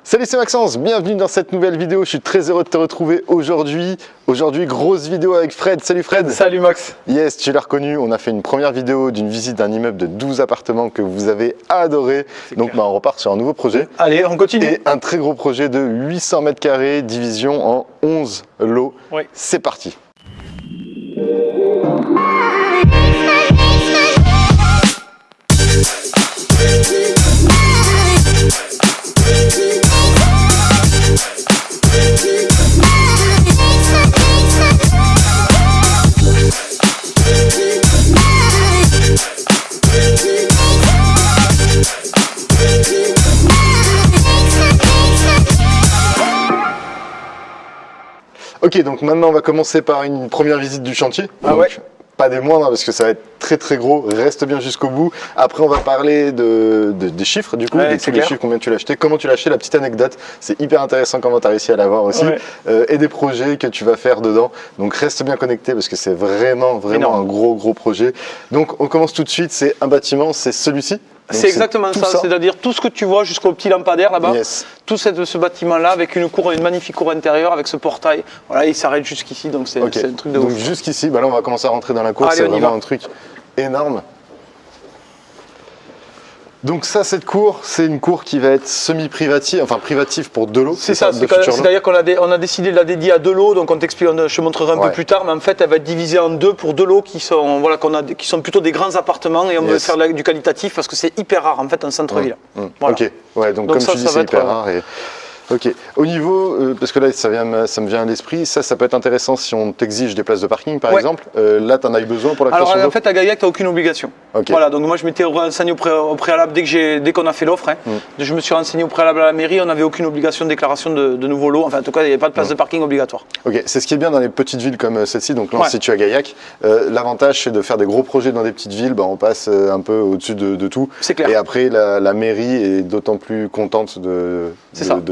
Salut, c'est Maxence, bienvenue dans cette nouvelle vidéo. Je suis très heureux de te retrouver aujourd'hui. Aujourd'hui, grosse vidéo avec Fred. Salut Fred. Salut Max. Yes, tu l'as reconnu. On a fait une première vidéo d'une visite d'un immeuble de 12 appartements que vous avez adoré. Donc on repart sur un nouveau projet. Allez, on continue. Et un très gros projet de 800 mètres carrés, division en 11 lots. Oui. C'est parti. Ok, donc maintenant on va commencer par une première visite du chantier. Ah donc, ouais. Pas des moindres parce que ça va être très gros, reste bien jusqu'au bout. Après on va parler des chiffres du coup, Ouais, de tous les chiffres, combien tu l'as acheté, comment tu l'as acheté, la petite anecdote. C'est hyper intéressant comment tu as réussi à l'avoir aussi. Ouais. Et des projets que tu vas faire dedans. Donc reste bien connecté parce que c'est vraiment Énorme. un gros projet. Donc on commence tout de suite, c'est un bâtiment, c'est celui-ci. Donc, C'est exactement tout ça, c'est-à-dire tout ce que tu vois jusqu'au petit lampadaire là-bas, Yes. tout ce bâtiment-là avec une magnifique cour intérieure, avec ce portail, voilà, il s'arrête jusqu'ici, donc c'est Ok. un truc de Donc ouf. jusqu'ici, bah là on va commencer à rentrer dans la cour, Allez, c'est on y vraiment va. un truc énorme. Donc ça, cette cour, c'est une cour qui va être semi-privative, enfin privative pour deux lots. C'est ça, de futurs lots. c'est-à-dire qu'on a décidé de la dédier à deux lots, donc on t'explique, je te montrerai un peu plus tard, mais en fait elle va être divisée en deux pour deux lots qui sont, voilà, qui sont plutôt des grands appartements et on veut faire du qualitatif parce que c'est hyper rare en fait en centre-ville. Voilà. Ok, ouais, donc comme ça, tu dis, ça c'est va être hyper rare. Ok, au niveau, parce que là ça me vient à l'esprit, ça peut être intéressant si on t'exige des places de parking par exemple. Là, tu en as eu besoin pour la création Alors en fait à Gaillac, tu n'as aucune obligation. Ok. Voilà, donc moi je m'étais renseigné au préalable dès qu'on a fait l'offre. Je me suis renseigné au préalable à la mairie, on n'avait aucune obligation de déclaration de nouveaux lots. Enfin en tout cas, il n'y avait pas de place de parking obligatoire. Ok, c'est ce qui est bien dans les petites villes comme celle-ci. Donc là, on se situe à Gaillac. L'avantage, c'est de faire des gros projets dans des petites villes. On passe un peu au-dessus de tout. C'est clair. Et après, la mairie est d'autant plus contente de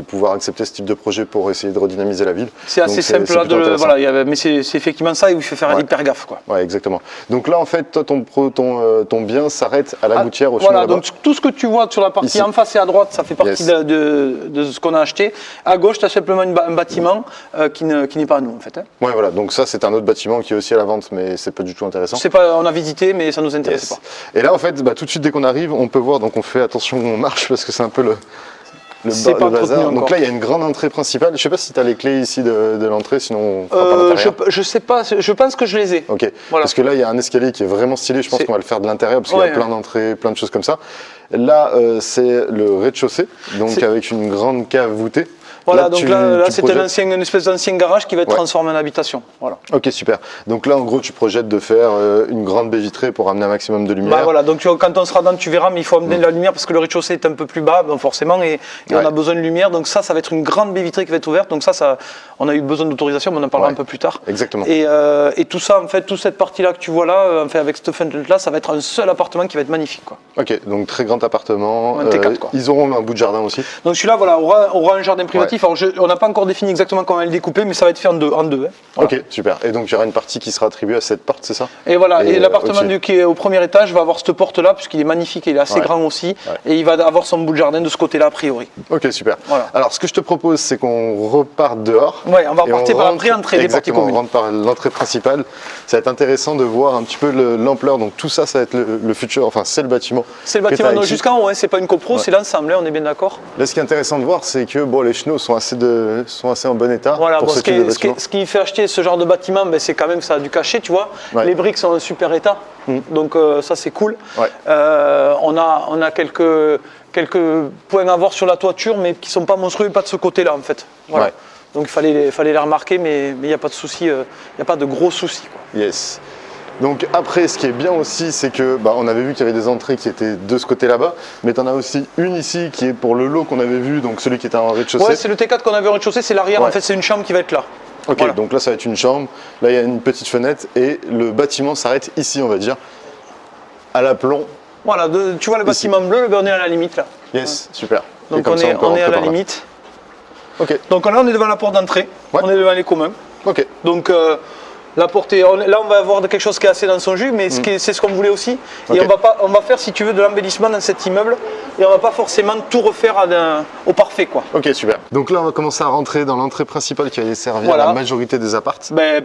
pouvoir accepter ce type de projet pour essayer de redynamiser la ville. C'est assez simple là, mais c'est effectivement ça et il faut faire hyper gaffe, quoi. Ouais, exactement. Donc là, en fait, toi, ton bien s'arrête à la gouttière au fond Voilà, là-bas. donc tout ce que tu vois sur la partie Ici. en face et à droite, ça fait partie de ce qu'on a acheté. À gauche, tu as simplement un bâtiment qui n'est pas à nous, en fait. Ouais, voilà. Donc ça, c'est un autre bâtiment qui est aussi à la vente, mais c'est pas du tout intéressant. On a visité, mais ça nous intéresse pas. Et là, en fait, tout de suite, dès qu'on arrive, on peut voir. Donc on fait attention où on marche parce que c'est un peu le bazar. Donc là, il y a une grande entrée principale. Je sais pas si tu as les clés ici de l'entrée, sinon on fera par l'intérieur. Je sais pas, je pense que je les ai. Ok, Voilà. parce que là, il y a un escalier qui est vraiment stylé. Je pense qu'on va le faire de l'intérieur parce qu'il y a plein d'entrées, plein de choses comme ça. Là, c'est le rez-de-chaussée, donc avec une grande cave voûtée. Voilà, donc là c'est une espèce d'ancien garage qui va être transformé en habitation. Voilà. Ok, super. Donc là, en gros, tu projettes de faire une grande baie vitrée pour amener un maximum de lumière. Voilà, donc quand on sera dedans, tu verras, mais il faut amener de la lumière parce que le rez-de-chaussée est un peu plus bas, forcément, et on a besoin de lumière. Donc ça va être une grande baie vitrée qui va être ouverte. Donc ça on a eu besoin d'autorisation, mais on en parlera un peu plus tard. Exactement. Et tout ça, en fait, toute cette partie-là que tu vois là, avec cette fenêtre-là, ça va être un seul appartement qui va être magnifique, quoi. Ok, donc très grand appartement. Un T4, quoi. Ils auront un bout de jardin aussi. Donc celui-là, voilà, aura un jardin privatif. Alors on n'a pas encore défini exactement comment elle est découpée, mais ça va être fait en deux. Voilà. Ok, super. Et donc il y aura une partie qui sera attribuée à cette porte, c'est ça? Et voilà, et l'appartement qui est au premier étage va avoir cette porte-là, puisqu'il est magnifique et il est assez grand aussi, et il va avoir son bout de jardin de ce côté-là, a priori. Ok, super. Voilà. Alors ce que je te propose, c'est qu'on reparte dehors. Ouais, on va repartir par la pré-entrée des parties communes. On rentre par l'entrée principale. Ça va être intéressant de voir un petit peu l'ampleur. Donc tout ça, ça va être le futur, enfin c'est le bâtiment. C'est le bâtiment, donc jusqu'en haut, c'est pas une copro, c'est l'ensemble, on est bien d'accord. Là, ce qui est intéressant de voir, c'est que les chenaux sont assez en bon état. Voilà, pour ce qui fait acheter ce genre de bâtiment, c'est quand même que ça a du cachet, tu vois. Ouais. Les briques sont en super état, donc ça c'est cool. Ouais. On a quelques points à voir sur la toiture, mais qui sont pas monstrueux, pas de ce côté-là en fait. Voilà. Ouais. Donc il fallait les remarquer, mais il n'y a pas de souci, il n'y a pas de gros soucis, quoi. Yes. Donc après, ce qui est bien aussi, c'est que on avait vu qu'il y avait des entrées qui étaient de ce côté là-bas, mais tu en as aussi une ici qui est pour le lot qu'on avait vu, donc celui qui était en rez-de-chaussée. Ouais, c'est le T4 qu'on avait au rez-de-chaussée, c'est l'arrière, en fait c'est une chambre qui va être là. Ok, voilà. Donc là ça va être une chambre, là il y a une petite fenêtre et le bâtiment s'arrête ici, on va dire, à l'aplomb. Voilà, tu vois le bâtiment bleu, on est à la limite là. Yes, super. Donc on est à la limite. Ok. Donc là on est devant la porte d'entrée, on est devant les communs. Ok. Donc La portée, là on va avoir quelque chose qui est assez dans son jus, mais c'est ce qu'on voulait aussi. Et on va faire, si tu veux, de l'embellissement dans cet immeuble, et on va pas forcément tout refaire au parfait, quoi. Ok, super. Donc là on va commencer à rentrer dans l'entrée principale qui va desservir la majorité des apparts. Ben,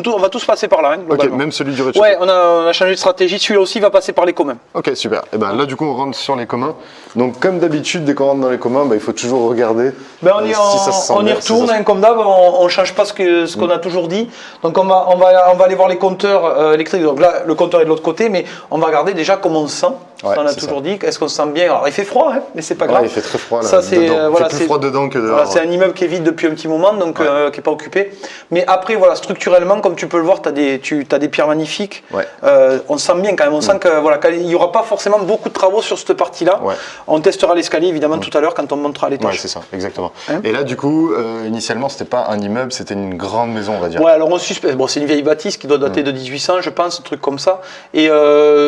on va tous passer par là, hein, ok, même celui du rez-de-chaussée. Ouais, on a changé de stratégie, celui-là aussi va passer par les communs. Ok, super. Et ben là du coup on rentre sur les communs. Donc comme d'habitude, dès qu'on rentre dans les communs, il faut toujours regarder on y retourne, hein, comme d'hab, on ne change pas ce qu'on a toujours dit. Donc on va aller voir les compteurs électriques. Donc là, le compteur est de l'autre côté, mais on va regarder déjà comment on se sent. Ouais, on a toujours dit, est-ce qu'on se sent bien? Alors il fait froid, hein, mais c'est pas grave. Ouais, il fait très froid là. Ça, c'est, il fait plus froid dedans que dehors. Voilà, c'est un immeuble qui est vide depuis un petit moment, donc qui n'est pas occupé. Mais après, voilà, structurellement, comme tu peux le voir, tu as des pierres magnifiques. Ouais. On se sent bien quand même. On sent qu'il n'y aura pas forcément beaucoup de travaux sur cette partie-là. Ouais. On testera l'escalier évidemment tout à l'heure quand on montera à l'étage. Ouais, c'est ça, exactement. Hein? Et là, du coup, initialement, c'était pas un immeuble, c'était une grande maison, on va dire. Ouais, alors on suspecte. Bon, c'est une vieille bâtisse qui doit dater de 1800, je pense, un truc comme ça. Et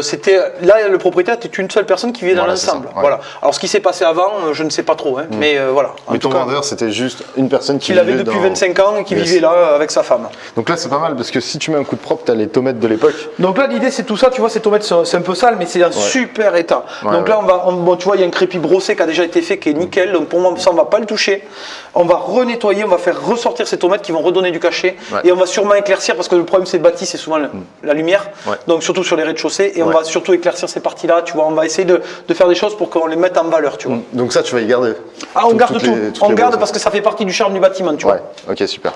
c'était là, le propriétaire était une seule personne qui vivait dans l'ensemble. Ouais. Voilà. Alors ce qui s'est passé avant, je ne sais pas trop, hein, mais voilà. Mais ton vendeur, c'était juste une personne qui l'avait depuis 25 ans et qui vivait là avec sa femme. Donc là, c'est pas mal parce que si tu mets un coup de propre, tu as les tomates de l'époque. Donc là, l'idée, c'est tout ça. Tu vois, ces tomates, c'est un peu sale, mais c'est en super état. Donc là, tu vois, il y a un crépi brossé qui a déjà été fait, qui est nickel. Donc pour moi, ça, on va pas le toucher. On va renettoyer, on va faire ressortir ces tomates qui vont redonner du cachet. Et on va sûrement éclaircir parce que le problème, c'est bâti, c'est souvent la lumière. Donc surtout sur les rez-de-chaussée. Et on va surtout éclaircir ces parties-là. Tu vois, on va essayer de faire des choses pour qu'on les mette en valeur, tu vois. Donc ça, tu vas y garder. Ah, on garde tout. On garde parce que ça fait partie du charme du bâtiment, tu vois. Ok, super.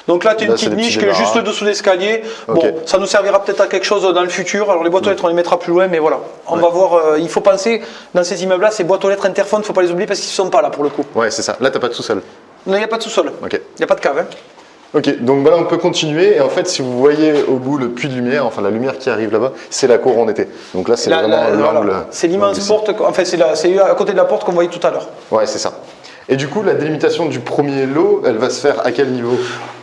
Donc là, tu as une petite niche qui est juste dessous l'escalier. Bon, ça nous servira peut-être à quelque chose dans le futur. Alors les boîtes aux lettres, on les mettra plus loin, mais voilà. On va voir. Il faut penser, dans ces immeubles-là, ces boîtes aux lettres interphones, il ne faut pas les oublier parce qu'ils ne sont pas là pour le coup. Ouais, c'est ça. Là, tu n'as pas de sous-sol. Non, il n'y a pas de sous-sol. Il n'y a pas de cave. Hein. Ok, donc là on peut continuer et en fait si vous voyez au bout le puits de lumière, enfin la lumière qui arrive là-bas, c'est la cour en été. Donc là c'est vraiment l'angle. C'est l'immense porte, enfin c'est à côté de la porte qu'on voyait tout à l'heure. Ouais, c'est ça. Et du coup la délimitation du premier lot, elle va se faire à quel niveau?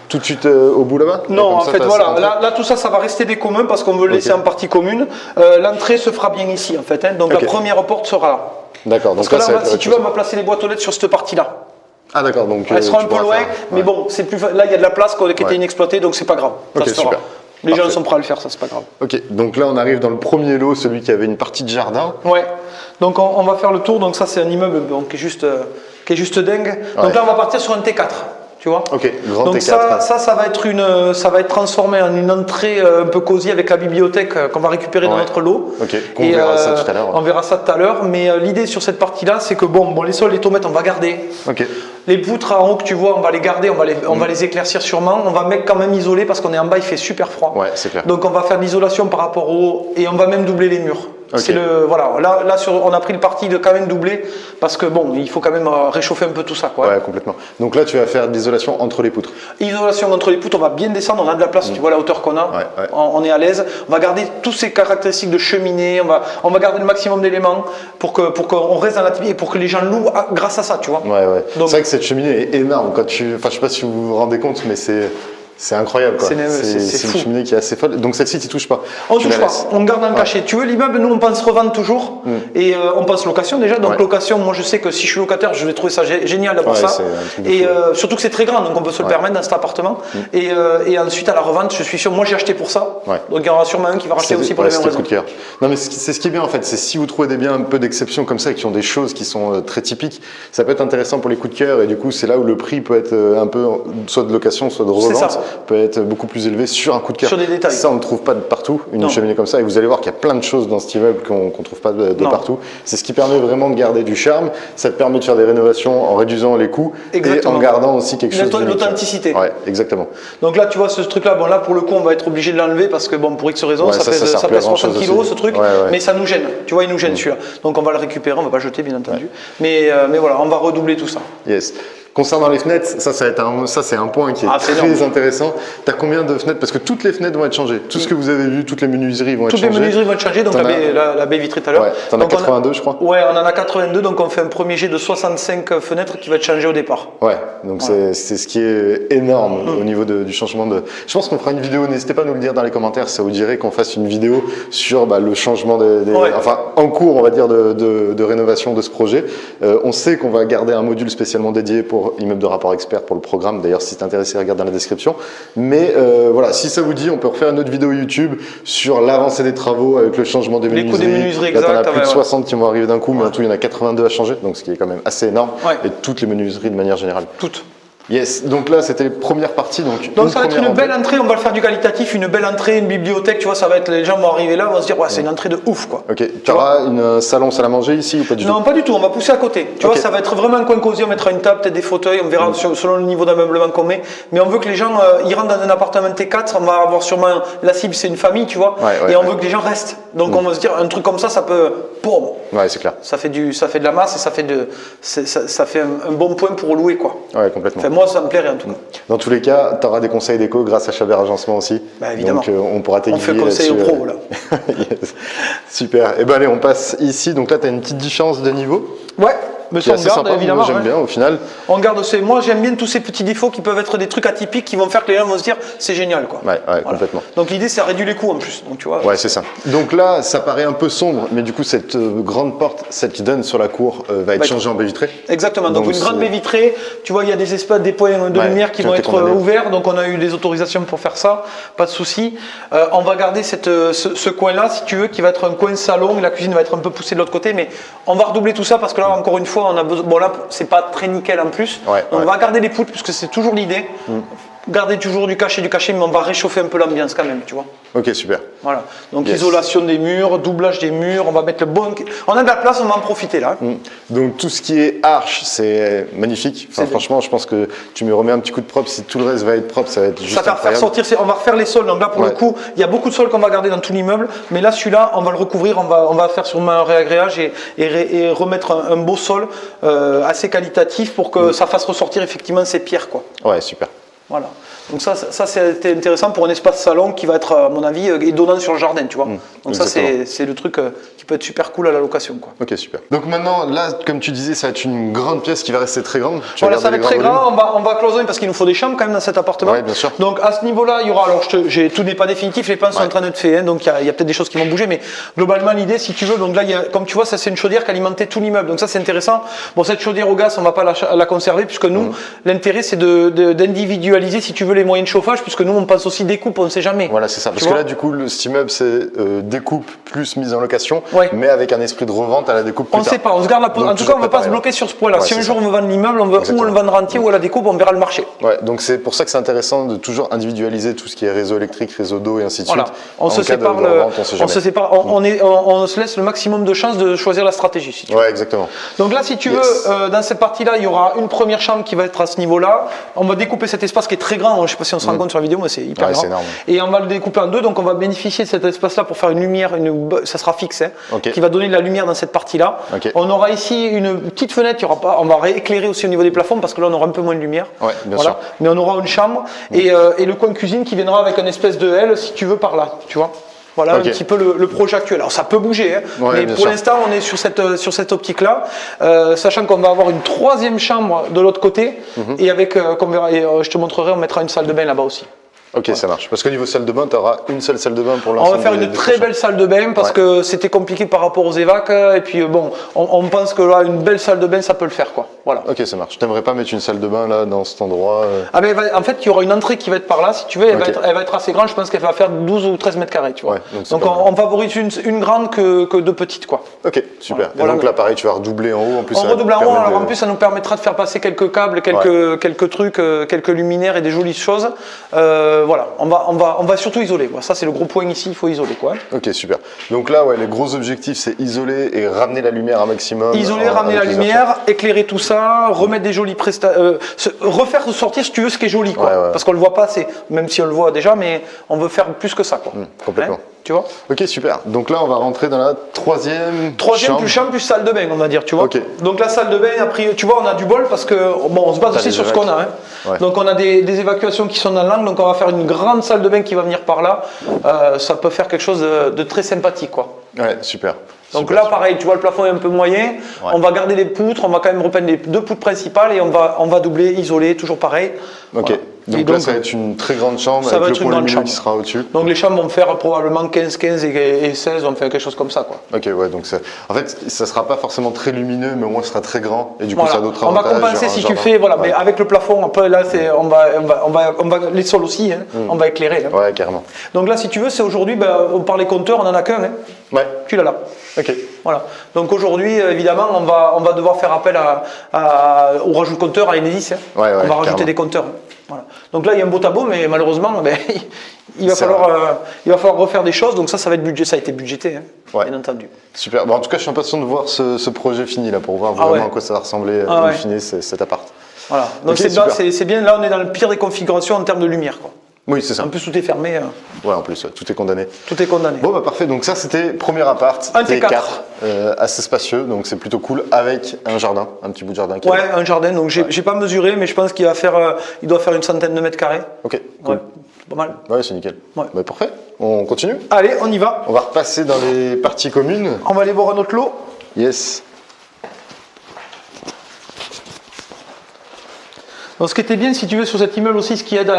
Tout de suite au bout là-bas? Non, en fait voilà, là tout ça va rester des communs parce qu'on veut le laisser en partie commune. L'entrée se fera bien ici en fait, hein, donc la première porte sera là. D'accord. Parce que là, si tu veux, on va placer les boîtes aux lettres sur cette partie-là. Ah d'accord, donc elle sera un peu loin, mais bon, c'est plus là il y a de la place qui était inexploitée, donc c'est pas grave. Ça se fera. Super. Les gens sont prêts à le faire, ça c'est pas grave. Ok, donc là on arrive dans le premier lot, celui qui avait une partie de jardin. Ouais. Donc on va faire le tour. Donc ça c'est un immeuble qui est juste dingue. Donc là on va partir sur un T4. Tu vois. Ok, grand donc T4. ça va être transformé en une entrée un peu cosy avec la bibliothèque qu'on va récupérer dans notre lot. Ok, on verra ça tout à l'heure. On verra ça tout à l'heure, mais l'idée sur cette partie-là, c'est que les sols, les tomates, on va garder. Ok. Les poutres en haut que tu vois, on va les garder, on va les éclaircir sûrement. On va mettre quand même isoler parce qu'on est en bas, il fait super froid. Ouais, c'est clair. Donc on va faire de l'isolation par rapport au haut et on va même doubler les murs. Okay. Voilà. Là on a pris le parti de quand même doubler parce que bon, il faut quand même réchauffer un peu tout ça, quoi. Ouais, complètement. Donc là, tu vas faire de l'isolation entre les poutres. Isolation entre les poutres, on va bien descendre, on a de la place, tu vois la hauteur qu'on a, on est à l'aise. On va garder toutes ces caractéristiques de cheminée, on va garder le maximum d'éléments pour qu'on reste dans l'intimité et pour que les gens louent grâce à ça, tu vois. Ouais. Donc, c'est vrai que cette cheminée est énorme. Je sais pas si vous vous rendez compte, mais c'est incroyable, quoi. C'est une cheminée qui est assez folle. Donc celle-ci, tu touches pas. On touche pas, on garde un cachet. Tu veux, l'immeuble, nous on pense revendre toujours et on pense location déjà. Donc location, moi je sais que si je suis locataire, je vais trouver ça génial d'avoir ça. Et surtout que c'est très grand, donc on peut se le permettre dans cet appartement. Et ensuite à la revente, je suis sûr, moi j'ai acheté pour ça. Donc il y en aura sûrement un qui va racheter aussi pour les mêmes raisons. Non mais c'est ce qui est bien en fait, c'est si vous trouvez des biens un peu d'exception comme ça, qui ont des choses qui sont très typiques, ça peut être intéressant pour les coups de cœur et du coup c'est là où le prix peut être un peu soit de location, soit de revente. Peut être beaucoup plus élevé sur un coup de cœur. Sur des détails. Ça, on ne trouve pas de partout, une cheminée comme ça. Et vous allez voir qu'il y a plein de choses dans cet immeuble qu'on ne trouve pas de partout. C'est ce qui permet vraiment de garder du charme. Ça te permet de faire des rénovations en réduisant les coûts et en gardant aussi quelque chose d'unique. L'authenticité. Ouais, exactement. Donc là, tu vois, ce truc-là, bon, là, pour le coup, on va être obligé de l'enlever parce que, bon, pour X raisons, ça pèse 60 kilos, ce truc. Mais ça nous gêne. Tu vois, il nous gêne celui-là. Donc on va le récupérer, on ne va pas jeter, bien entendu. Mais voilà, on va redoubler tout ça. Yes. Concernant les fenêtres, ça c'est un point qui est très intéressant. Tu as combien de fenêtres? Parce que toutes les fenêtres vont être changées. Tout ce que vous avez vu, toutes les menuiseries vont être changées. Toutes les menuiseries vont être changées, donc la baie vitrée tout à l'heure. Tu en as 82, je crois. Ouais, on en a 82, donc on fait un premier jet de 65 fenêtres qui va être changé au départ. Ouais, donc c'est ce qui est énorme au niveau du changement de... Je pense qu'on fera une vidéo, n'hésitez pas à nous le dire dans les commentaires, ça vous dirait qu'on fasse une vidéo sur le changement enfin, en cours, on va dire, de rénovation de ce projet. On sait qu'on va garder un module spécialement dédié pour vidéo immeuble de rapport expert pour le programme. D'ailleurs, si t'es intéressé, regarde dans la description. Mais voilà, si ça vous dit, on peut refaire une autre vidéo YouTube sur l'avancée des travaux avec le changement des menuiseries. Les coûts des menuiseries, là, t'en as plus de 60 qui vont arriver d'un coup, mais en tout, il y en a 82 à changer, donc ce qui est quand même assez énorme. Et toutes les menuiseries de manière générale. Toutes. Yes, donc là c'était la première partie. Donc ça va être une belle entrée, on va le faire du qualitatif, une belle entrée, une bibliothèque, tu vois, ça va être, les gens vont arriver là, vont se dire, ouais, c'est une entrée de ouf quoi. Ok, tu auras une salon salle à manger ici ou pas du tout? Non, pas du tout, on va pousser à côté. Tu vois, ça va être vraiment un coin cosy, on mettra une table, peut-être des fauteuils, on verra selon le niveau d'ameublement qu'on met. Mais on veut que les gens, ils rentrent dans un appartement T4, on va avoir sûrement, la cible c'est une famille, tu vois, et on veut que les gens restent. Donc on va se dire, un truc comme ça peut, boum. Ouais, c'est clair. Ça fait de la masse et ça fait un bon point pour louer quoi. Ouais, complètement. Enfin, moi ça me plairait en tout cas. Dans tous les cas, tu auras des conseils déco grâce à Chabert Agencement aussi. Bah, évidemment. Donc on pourra t'aiguiller. On fait conseil aux pros là. Yes. Super. Et ben allez, on passe ici. Donc là, tu as une petite différence de niveau. Ouais. Mais ça, on garde sympa, évidemment. Moi, j'aime bien au final. On garde moi j'aime bien tous ces petits défauts qui peuvent être des trucs atypiques qui vont faire que les gens vont se dire c'est génial quoi. Ouais, voilà. Complètement. Donc l'idée c'est réduire les coûts en plus. Donc tu vois. Ouais, c'est ça. Donc là, ça paraît un peu sombre, mais du coup cette grande porte, celle qui donne sur la cour, va être changée en baie vitrée. Exactement. Donc une grande baie vitrée. Tu vois, il y a des espaces, des points de lumière qui vont être ouverts. Donc on a eu des autorisations pour faire ça. Pas de souci. On va garder ce coin-là, si tu veux, qui va être un coin salon. La cuisine va être un peu poussée de l'autre côté, mais on va redoubler tout ça parce que là, encore une fois, on a besoin. Bon là, c'est pas très nickel en plus. On va garder les poutres puisque c'est toujours l'idée. Garder toujours du cachet, mais on va réchauffer un peu l'ambiance quand même, tu vois. Ok, super. Voilà. Donc isolation des murs, doublage des murs, on va mettre le bon. On a de la place, on va en profiter là. Donc tout ce qui est arche, c'est magnifique. Enfin, franchement, je pense que tu me remets un petit coup de propre. Si tout le reste va être propre, ça va être juste incroyable. Faire sortir, on va refaire les sols. Donc là, pour le coup, il y a beaucoup de sols qu'on va garder dans tout l'immeuble, mais là, celui-là, on va le recouvrir, on va faire sûrement un réagréage et remettre un beau sol assez qualitatif pour que ça fasse ressortir effectivement ces pierres, quoi. Ouais, super. Voilà. Donc ça c'était intéressant pour un espace salon qui va être, à mon avis, et donnant sur le jardin, tu vois. Donc ça, c'est le truc qui peut être super cool à la location, quoi. Ok, super. Donc maintenant, là, comme tu disais, ça va être une grande pièce qui va rester très grande. Voilà, ça va être très grand. On va cloisonner parce qu'il nous faut des chambres quand même dans cet appartement. Ouais, bien sûr. Donc à ce niveau-là, il y aura, alors tout n'est pas définitif, les plans sont en train d'être faits, hein, donc il y a peut-être des choses qui vont bouger, mais globalement l'idée, si tu veux, donc là, comme tu vois, ça c'est une chaudière qui alimentait tout l'immeuble, donc ça c'est intéressant. Bon, cette chaudière au gaz, on va pas la conserver puisque nous, l'intérêt c'est d'individualiser, si tu veux, les moyens de chauffage, puisque nous on pense aussi découpe, on ne sait jamais. Voilà, c'est ça. Parce que là, du coup, cet immeuble, c'est découpe plus mise en location, mais avec un esprit de revente à la découpe plus tard. On ne sait pas, on se garde la. En tout cas, on ne va pas se bloquer sur ce point-là. Si un jour on veut vendre l'immeuble, on veut ou le vendre entier ou à la découpe, on verra le marché. Ouais, donc c'est pour ça que c'est intéressant de toujours individualiser tout ce qui est réseau électrique, réseau d'eau et ainsi de suite. On se sépare, on se laisse le maximum de chances de choisir la stratégie. Si tu veux. Ouais, exactement. Donc là, si tu veux, dans cette partie-là, il y aura une première chambre qui va être à ce niveau-là. On va découper cet espace qui est très grand. Je ne sais pas si on se rend compte sur la vidéo, mais c'est hyper grand. Énorme. Et on va le découper en deux. Donc on va bénéficier de cet espace-là pour faire une lumière. Ça sera fixe, hein, qui va donner de la lumière dans cette partie-là. On aura ici une petite fenêtre. On va rééclairer aussi au niveau des plafonds parce que là, on aura un peu moins de lumière. Ouais, bien sûr. Mais on aura une chambre et le coin cuisine qui viendra avec une espèce de L, si tu veux, par là. Tu vois. Voilà un petit peu le projet actuel. Alors ça peut bouger, hein, mais pour l'instant on est sur cette optique-là, sachant qu'on va avoir une troisième chambre de l'autre côté et avec, je te montrerai, on mettra une salle de bain là-bas aussi. Ok, ça marche. Parce qu'au niveau salle de bain, tu auras une seule salle de bain pour l'ensemble. On va faire une très belle salle de bain parce que c'était compliqué par rapport aux évacs. Et puis bon, on pense que là, une belle salle de bain, ça peut le faire, quoi. Voilà. Ok, ça marche. T'aimerais pas mettre une salle de bain là, dans cet endroit Ah ben, en fait, il y aura une entrée qui va être par là, si tu veux. Elle va être assez grande. Je pense qu'elle va faire 12 ou 13 mètres carrés, tu vois. Donc on favorise une grande que deux petites, quoi. Ok, super. Et donc là, pareil, tu vas redoubler en haut. En plus, on redouble en haut. Alors en plus, ça nous permettra de faire passer quelques câbles, quelques trucs, quelques luminaires et des jolies choses. Voilà. On va surtout isoler. Ça, c'est le gros point ici. Il faut isoler, quoi. Ok, super. Donc là, les gros objectifs, c'est isoler et ramener la lumière un maximum. Isoler, ramener la lumière, éclairer tout ça, remettre des jolies prestations, refaire ressortir, si tu veux, ce qui est joli, quoi. Parce qu'on le voit pas assez, même si on le voit déjà, mais on veut faire plus que ça, quoi. Complètement. Tu vois. Ok, super. Donc là, on va rentrer dans la troisième chambre. Plus chambre, plus salle de bain, on va dire, tu vois. Donc la salle de bain, après, tu vois, on a du bol parce que, bon, on se base aussi sur ce qu'on a. Hein. Donc on a des évacuations qui sont dans l'angle, donc on va faire une grande salle de bain qui va venir par là. Ça peut faire quelque chose de très sympathique, quoi. Ouais, super. Donc là, pareil, tu vois, le plafond est un peu moyen. On va garder les poutres, on va quand même repeindre les deux poutres principales et on va doubler, isoler, toujours pareil. Ok. Voilà. Donc là, ça va être une très grande chambre ça avec va le être une pont grande lumineux chambre. qui sera au-dessus. Donc les chambres vont faire probablement 15 et 16, on fait quelque chose comme ça, quoi. Ok, ouais, donc en fait, ça sera pas forcément très lumineux, mais au moins, ce sera très grand. Et du coup, ça a d'autres on va avantages. compenser si tu fais, mais avec le plafond, après, là, on va les sols aussi, hein, on va éclairer. Hein. Ouais, carrément. Donc là, si tu veux, c'est aujourd'hui, on parle des compteurs, on en a qu'un. Hein. Ouais. Tu l'as là. Ok. Voilà. Donc aujourd'hui, évidemment, on va devoir faire appel au rajout de compteurs à Enedis. Hein. On va rajouter des compteurs. Voilà. Donc là, il y a un beau tableau, mais malheureusement, il va falloir refaire des choses. Donc ça va être budget, ça a été budgété, hein, bien entendu. Super. Bon, en tout cas, je suis impatient de voir ce projet fini là pour voir vraiment à quoi ça va ressembler in fine cet appart. Voilà. Donc c'est bien. Là, on est dans le pire des configurations en termes de lumière, quoi. Oui, c'est ça. En plus, tout est fermé. Ouais, en plus, tout est condamné. Tout est condamné. Bon, bah parfait. Donc ça, c'était premier appart. Un T4. Assez spacieux, donc c'est plutôt cool, avec un jardin, un petit bout de jardin. Ouais, un jardin. Donc j'ai pas mesuré, mais je pense qu'il doit faire une centaine de mètres carrés. Ok, cool. Ouais, pas mal. Ouais, c'est nickel. Ouais. Bah, parfait. On continue. Allez, on y va. On va repasser dans les parties communes. On va aller voir un autre lot. Yes. Donc, ce qui était bien, si tu veux, sur cet immeuble aussi, ce qui aide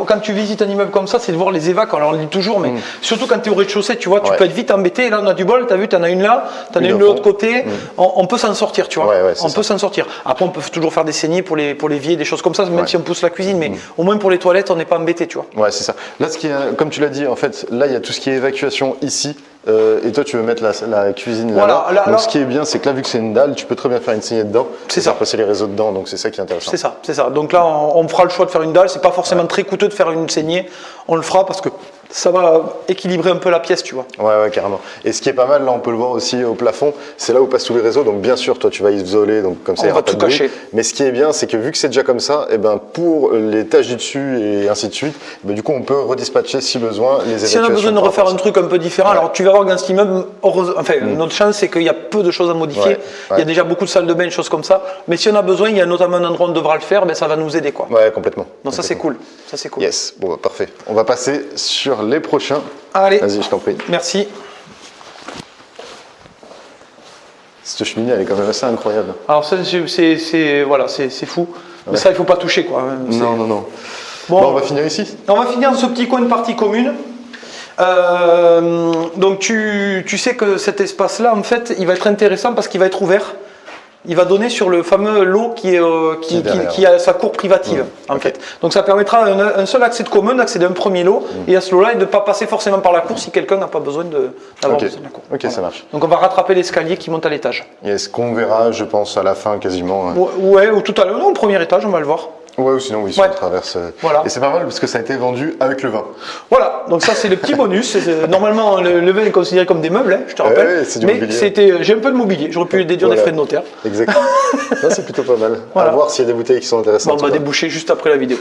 quand tu visites un immeuble comme ça, c'est de voir les évacs. Alors, on le dit toujours, mais surtout quand tu es au rez-de-chaussée, tu vois, tu peux être vite embêté. Là, on a du bol, tu as vu, tu en as une là, tu en as une de l'autre côté. On peut s'en sortir, tu vois. On peut s'en sortir. Après, on peut toujours faire des saignées pour l'évier, des choses comme ça, même si on pousse la cuisine, mais au moins pour les toilettes, on n'est pas embêté, tu vois. Ouais, c'est ça. Là, comme tu l'as dit, en fait, là, il y a tout ce qui est évacuation ici. Et toi, tu veux mettre la cuisine là. Donc, ce qui est bien, c'est que là, vu que c'est une dalle, tu peux très bien faire une saignée dedans. C'est ça. Passer les réseaux dedans, donc c'est ça qui est intéressant. C'est ça. Donc là, on fera le choix de faire une dalle. C'est pas forcément très coûteux de faire une saignée. On le fera parce que ça va équilibrer un peu la pièce, tu vois. Ouais, carrément. Et ce qui est pas mal, là, on peut le voir aussi au plafond, c'est là où passent tous les réseaux. Donc, bien sûr, toi, tu vas isoler, donc comme ça, il va tout cacher. Mais ce qui est bien, c'est que vu que c'est déjà comme ça, et ben pour les tâches du dessus et ainsi de suite, du coup, on peut redispatcher si besoin les évacuations. Si on a besoin de refaire un truc un peu différent, alors tu vas voir que dans cet immeuble, notre chance, c'est qu'il y a peu de choses à modifier. Il y a déjà beaucoup de salles de bain, des choses comme ça. Mais si on a besoin, il y a notamment un endroit où on devra le faire, ça va nous aider, quoi. Ouais, complètement. Donc ça, c'est cool. Yes. Bon, parfait. On va passer sur les prochains. Allez. Vas-y, je t'en prie. Merci. Cette cheminée, elle est quand même assez incroyable. Alors ça, c'est fou. Mais ça, il faut pas toucher, quoi. Non. Bon, on va finir ici. On va finir dans ce petit coin de partie commune. Donc tu sais que cet espace-là, en fait, il va être intéressant parce qu'il va être ouvert. Il va donner sur le fameux lot qui a sa cour privative, en fait. Donc ça permettra un seul accès de commun, d'accéder à un premier lot, et à ce lot-là, et de ne pas passer forcément par la cour si quelqu'un n'a pas besoin d'avoir besoin de la cour. Ok, ça marche. Donc on va rattraper l'escalier qui monte à l'étage. Et est-ce qu'on verra, je pense, à la fin quasiment Ouais, ou tout à l'heure, non, au premier étage, on va le voir. Ouais, ou sinon, oui, si on traverse. Voilà. Et c'est pas mal parce que ça a été vendu avec le vin. Voilà, donc ça c'est le petit bonus. Normalement, le vin est considéré comme des meubles, je te rappelle. Ouais, c'est du mobilier. Mais j'ai un peu de mobilier, j'aurais pu déduire des frais de notaire. Exactement. C'est plutôt pas mal. À voir s'il y a des bouteilles qui sont intéressantes. On va déboucher juste après la vidéo.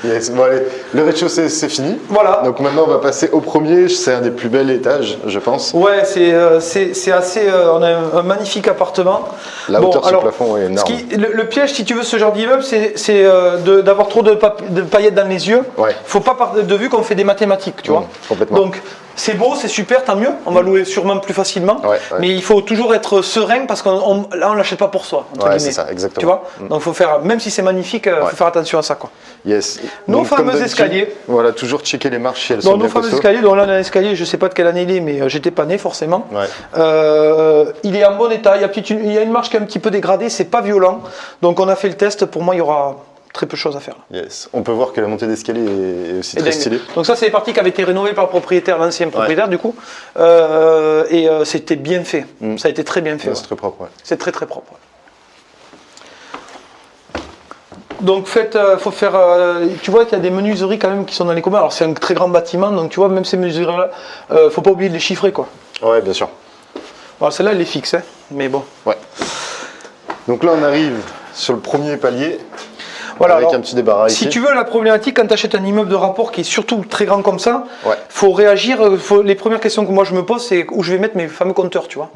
Yes. Bon, allez, le rez-de-chaussée c'est fini. Voilà. Donc maintenant on va passer au premier, c'est un des plus bels étages, je pense. Ouais, c'est assez. On a un magnifique appartement. La hauteur sur le plafond est énorme. Le piège, si tu veux, ce genre d'immeuble, c'est d'avoir trop de paillettes dans les yeux. Ouais. Faut pas perdre de vue qu'on fait des mathématiques, tu vois. Complètement. Donc c'est beau, c'est super, tant mieux. On va louer sûrement plus facilement. Ouais. Mais il faut toujours être serein parce qu'on là on l'achète pas pour soi. Entre guillemets. C'est ça, exactement. Tu vois. Donc faut faire, même si c'est magnifique, faut faire attention à ça, quoi. Yes. Nos fameux escaliers. Voilà, toujours checker les marches si elles sont bien costauds. Nos fameux escaliers, donc là on a un escalier, je sais pas de quelle année il est, mais j'étais pas né forcément. Ouais. Il est en bon état, il y a une marche qui est un petit peu dégradée, c'est pas violent. Donc on a fait le test, pour moi il y aura très peu de choses à faire. Yes. On peut voir que la montée d'escalier est aussi très stylée. Donc ça c'est les parties qui avaient été rénovées par le propriétaire, l'ancien propriétaire du coup. C'était bien fait, ça a été très bien fait. C'est très propre. C'est très très propre. Donc faut faire, tu vois qu'il y a des menuiseries quand même qui sont dans les communs. Alors c'est un très grand bâtiment, donc tu vois même ces menuiseries-là, faut pas oublier de les chiffrer, quoi. Ouais, bien sûr. Alors celle-là elle est fixe, hein, mais bon. Ouais. Donc là on arrive sur le premier palier. Voilà, avec alors, un petit débarras ici. Si tu veux, la problématique quand tu achètes un immeuble de rapport qui est surtout très grand comme ça, ouais. Faut réagir. Les premières questions que moi je me pose, c'est où je vais mettre mes fameux compteurs, tu vois.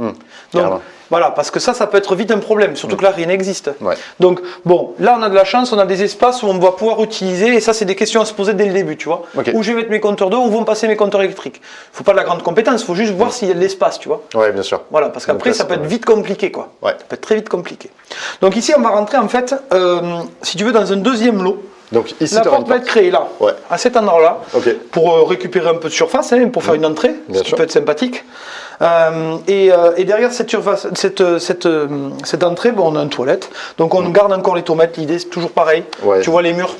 Donc voilà, parce que ça peut être vite un problème, surtout que là rien n'existe. Ouais. Donc bon, là on a de la chance, on a des espaces où on va pouvoir utiliser, et ça c'est des questions à se poser dès le début, tu vois. Okay. Où je vais mettre mes compteurs d'eau, où vont passer mes compteurs électriques. Faut pas de la grande compétence, faut juste voir s'il y a de l'espace, tu vois. Ouais, bien sûr. Voilà, parce qu'après ça peut être vite compliqué, quoi. Ouais. Ça peut être très vite compliqué. Donc ici on va rentrer en fait, si tu veux, dans un deuxième lot. Donc ici, la porte va être créée là, à cet endroit-là, pour récupérer un peu de surface, pour faire une entrée, ce qui peut être sympathique. Et derrière cette surface, cette entrée, on a une toilette. Donc on garde encore les tomates. L'idée c'est toujours pareil. Tu vois les murs.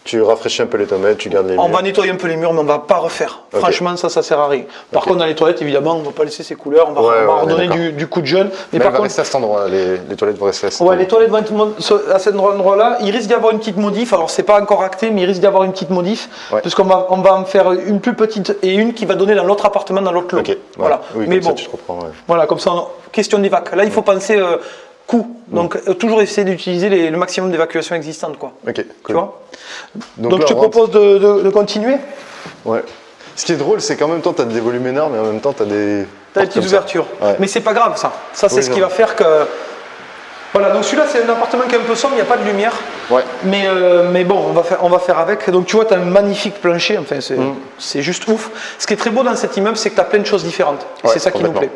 Tu rafraîchis un peu les tomates, tu gardes les murs. On va nettoyer un peu les murs, mais on ne va pas refaire. Franchement, ça sert à rien. Par contre, dans les toilettes, évidemment, on ne va pas laisser ces couleurs. On va redonner du coup de jeune. Mais par contre, rester à cet endroit, les toilettes vont rester à cet endroit. Les toilettes vont être à cet endroit-là. Il risque d'y avoir une petite modif. Alors, c'est pas encore acté, mais il risque d'y avoir une petite modif. Puisqu'on va en faire une plus petite et une qui va donner dans l'autre appartement, dans l'autre lot. Voilà. Oui, mais bon, ça, tu te reprends, voilà, comme ça, question d'évac. Là, il faut penser coût. Donc, toujours essayer d'utiliser le maximum d'évacuation existante, quoi. Cool. Tu vois. Donc je te propose de continuer. Ouais. Ce qui est drôle, c'est qu'en même temps, tu as des volumes énormes et en même temps, tu as des petites ouvertures. Mais c'est pas grave, ça. Ça, c'est ce qui va faire que... Voilà, donc celui-là, c'est un appartement qui est un peu sombre, il n'y a pas de lumière. Mais bon, on va faire avec. Donc tu vois, tu as un magnifique plancher, enfin, c'est juste ouf. Ce qui est très beau dans cet immeuble, c'est que tu as plein de choses différentes. C'est ça qui nous plaît.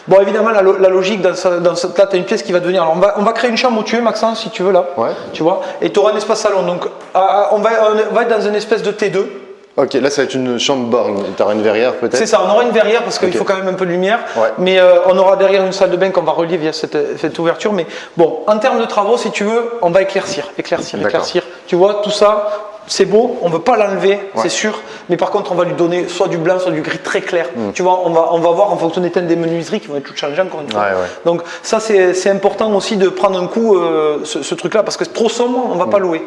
Bon, évidemment, la logique, là, tu as une pièce qui va devenir... Alors, on va créer une chambre où tu es, Maxence, si tu veux, là. Tu vois, et tu auras un espace salon. Donc, on va être dans une espèce de T2. Ok, là ça va être une chambre borne, tu auras une verrière peut-être. C'est ça, on aura une verrière parce qu'il faut quand même un peu de lumière, mais on aura derrière une salle de bain qu'on va relier via cette ouverture. Mais bon, en termes de travaux, si tu veux, on va éclaircir. Tu vois, tout ça, c'est beau, on ne veut pas l'enlever, c'est sûr, mais par contre on va lui donner soit du blanc, soit du gris très clair. Tu vois, on va voir en fonction des thèmes des menuiseries qui vont être toutes changées encore une fois. Donc ça c'est important aussi de prendre un coup ce truc-là, parce que trop sombre, on ne va pas louer.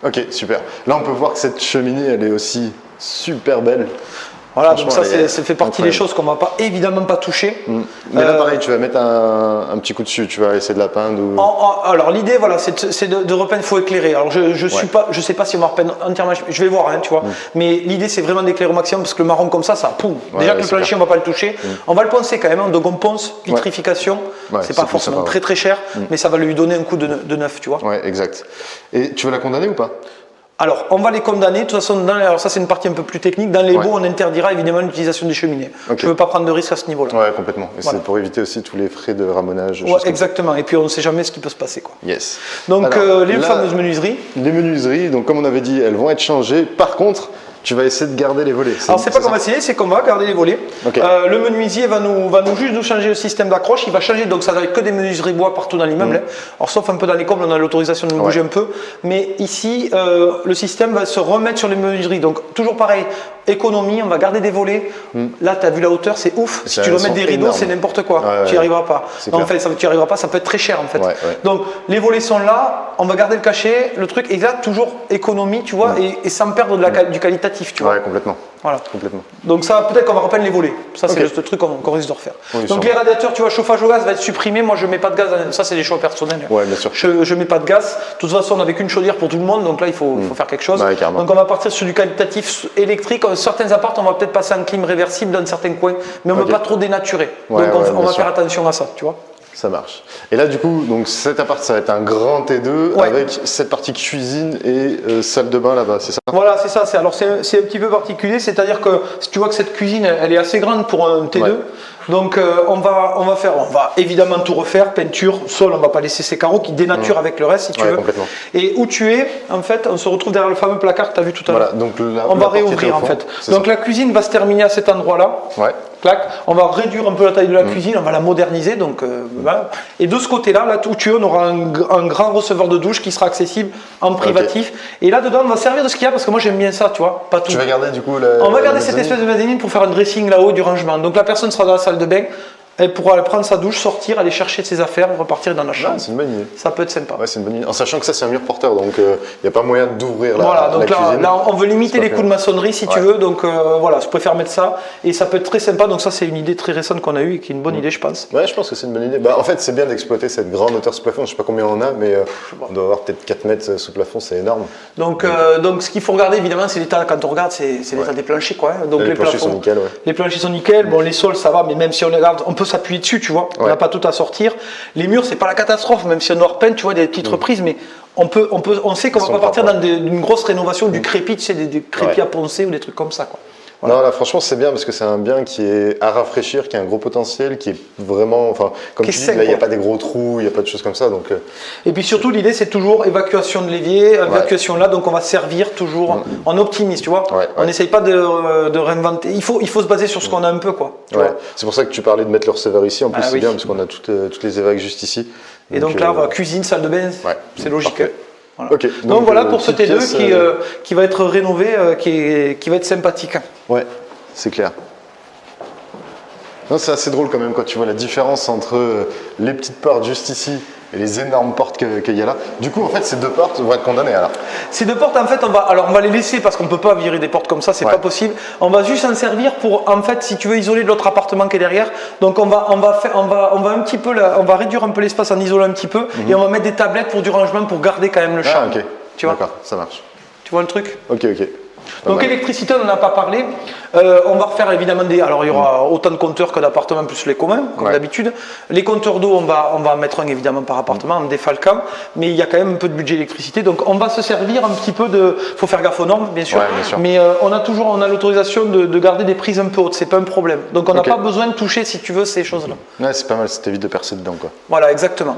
Ok, super. Là, on peut voir que cette cheminée, elle est aussi super belle. Voilà, donc ça fait partie des choses qu'on ne va évidemment pas toucher. Mais là, pareil, tu vas mettre un petit coup dessus, tu vas essayer de la peindre ou... Alors, l'idée, voilà, c'est de repeindre, il faut éclairer. Alors, je sais pas si on va repeindre entièrement, je vais voir, tu vois. Mais l'idée, c'est vraiment d'éclairer au maximum, parce que le marron comme ça, poum. Déjà que le plancher, on ne va pas le toucher. On va le poncer quand même, donc on ponce, vitrification. C'est pas forcément très très cher, mais ça va lui donner un coup de neuf, tu vois. Ouais, exact. Et tu veux la condamner ou pas ? Alors, on va les condamner. De toute façon, alors ça, c'est une partie un peu plus technique. Dans les baux, on interdira évidemment l'utilisation des cheminées. Je ne veux pas prendre de risque à ce niveau-là. Ouais, complètement. Et c'est pour éviter aussi tous les frais de ramonage. Exactement. Et puis, on ne sait jamais ce qui peut se passer, quoi. Yes. Donc, les fameuses menuiseries. Les menuiseries, donc comme on avait dit, elles vont être changées. Par contre, tu vas essayer de garder les volets. Alors c'est pas qu'on va essayer, c'est qu'on va garder les volets. Le menuisier va juste nous changer le système d'accroche. Il va changer, donc ça va être que des menuiseries bois partout dans l'immeuble. Alors sauf un peu dans les combles, on a l'autorisation de nous bouger un peu. Mais ici, le système va se remettre sur les menuiseries. Donc toujours pareil, économie, on va garder des volets. Là, tu as vu la hauteur, c'est ouf. Si tu dois mettre des rideaux, c'est n'importe quoi. Tu n'y arriveras pas. En fait, tu n'y arriveras pas, ça peut être très cher en fait. Donc les volets sont là, on va garder le cachet. Le truc est là, toujours économie, tu vois, et sans perdre du qualitatif. Tu vois. Ouais, complètement. Voilà. Complètement. Donc ça, peut-être qu'on va repeindre les volets. Ça, c'est le truc qu'on risque de refaire. Donc les radiateurs, tu vois, chauffage au gaz va être supprimé. Moi, je ne mets pas de gaz. Ça, c'est des choix personnels. Ouais, bien sûr. Je ne mets pas de gaz. De toute façon, on n'avait qu'une chaudière pour tout le monde. Donc là, il faut faire quelque chose. Donc on va partir sur du qualitatif électrique. Certains apparts, on va peut-être passer en clim réversible dans certains coins. Mais on ne veut pas trop dénaturer. Donc on va faire attention à ça, tu vois. Ça marche. Et là, du coup, donc cet appart, ça va être un grand T2 avec cette partie cuisine et salle de bain là-bas, c'est ça? Voilà, c'est ça. Alors, c'est un petit peu particulier, c'est-à-dire que tu vois que cette cuisine, elle est assez grande pour un T2. Donc, on va évidemment tout refaire, peinture, sol, on va pas laisser ces carreaux qui dénaturent avec le reste, si tu veux. Complètement. Et où tu es, en fait, on se retrouve derrière le fameux placard que tu as vu tout à l'heure. Voilà, donc on va réouvrir, en fait. Donc, la cuisine va se terminer à cet endroit-là. Clac. On va réduire un peu la taille de la cuisine, on va la moderniser. Donc, voilà. Et de ce côté-là, là où tu es, on aura un grand receveur de douche qui sera accessible en privatif. Et là-dedans, on va servir de ce qu'il y a parce que moi j'aime bien ça, tu vois. Pas tout. Tu vas garder du coup on va garder cette espèce de mezzanine pour faire un dressing là-haut du rangement. Donc la personne sera dans la salle de bain. Elle pourra aller prendre sa douche, sortir, aller chercher ses affaires, repartir dans la chambre. C'est une bonne idée. Ça peut être sympa. Ouais, c'est une bonne idée. En sachant que ça, c'est un mur porteur, donc il n'y a pas moyen d'ouvrir la cuisine. Là, on veut limiter les coups de maçonnerie si tu veux. Donc voilà, je préfère mettre ça. Et ça peut être très sympa. Donc ça, c'est une idée très récente qu'on a eue et qui est une bonne idée, je pense. Ouais, je pense que c'est une bonne idée. En fait, c'est bien d'exploiter cette grande hauteur sous plafond. Je ne sais pas combien on a, mais on doit avoir peut-être 4 mètres sous plafond, c'est énorme. Donc ce qu'il faut regarder, évidemment, c'est l'état. Quand on regarde, c'est l'état des planchers, quoi. Donc les planchers sont nickel. Les planchers sont nickel. Bon, les sols, ça va, mais même si on regarde, on peut s'appuyer dessus, tu vois. On n'a pas tout à sortir. Les murs, c'est pas la catastrophe, même si on doit repeindre, tu vois, des petites reprises, mais on sait qu'on va pas partir dans une grosse rénovation du crépi, tu sais, des crépis à poncer ou des trucs comme ça, quoi. Voilà. Non, là, franchement, c'est bien parce que c'est un bien qui est à rafraîchir, qui a un gros potentiel, qui est vraiment, enfin, comme tu dis, là, il n'y a pas des gros trous, il n'y a pas de choses comme ça. Donc, et puis surtout, l'idée, c'est toujours évacuation de l'évier, évacuation là, donc on va servir toujours en optimiste, tu vois. On n'essaye pas de réinventer. Il faut se baser sur ce qu'on a un peu, quoi. C'est pour ça que tu parlais de mettre le receveur ici. En plus, c'est bien parce qu'on a toutes les évacs juste ici. Et donc là, cuisine, salle de bain, c'est logique. Voilà. Okay, donc voilà pour ce T2 qui va être rénové, qui va être sympathique. Ouais, c'est clair. Non, c'est assez drôle quand même quand tu vois la différence entre les petites portes juste ici et les énormes portes qu'il y a là. Du coup, en fait, ces deux portes vont être condamnées alors. Ces deux portes, en fait, on va les laisser parce qu'on ne peut pas virer des portes comme ça, c'est pas possible. On va juste en servir pour, en fait, si tu veux isoler l'autre appartement qui est derrière. Donc on va un petit peu, on va réduire un peu l'espace en isolant un petit peu et on va mettre des tablettes pour du rangement pour garder quand même le charme. Ah, ok. Tu vois. D'accord, ça marche. Tu vois le truc? Ok. Donc électricité, on n'en a pas parlé. On va refaire évidemment alors il y aura autant de compteurs que d'appartements plus les communs, comme d'habitude. Les compteurs d'eau, on va en mettre un évidemment par appartement, en défalquant, mais il y a quand même un peu de budget électricité. Donc on va se servir un petit peu de. Il faut faire gaffe aux normes, bien sûr. Mais on a l'autorisation de garder des prises un peu hautes, c'est pas un problème. Donc on n'a pas besoin de toucher, si tu veux, ces choses-là. Ouais, c'est pas mal, ça t'évite de percer dedans, quoi. Voilà, exactement.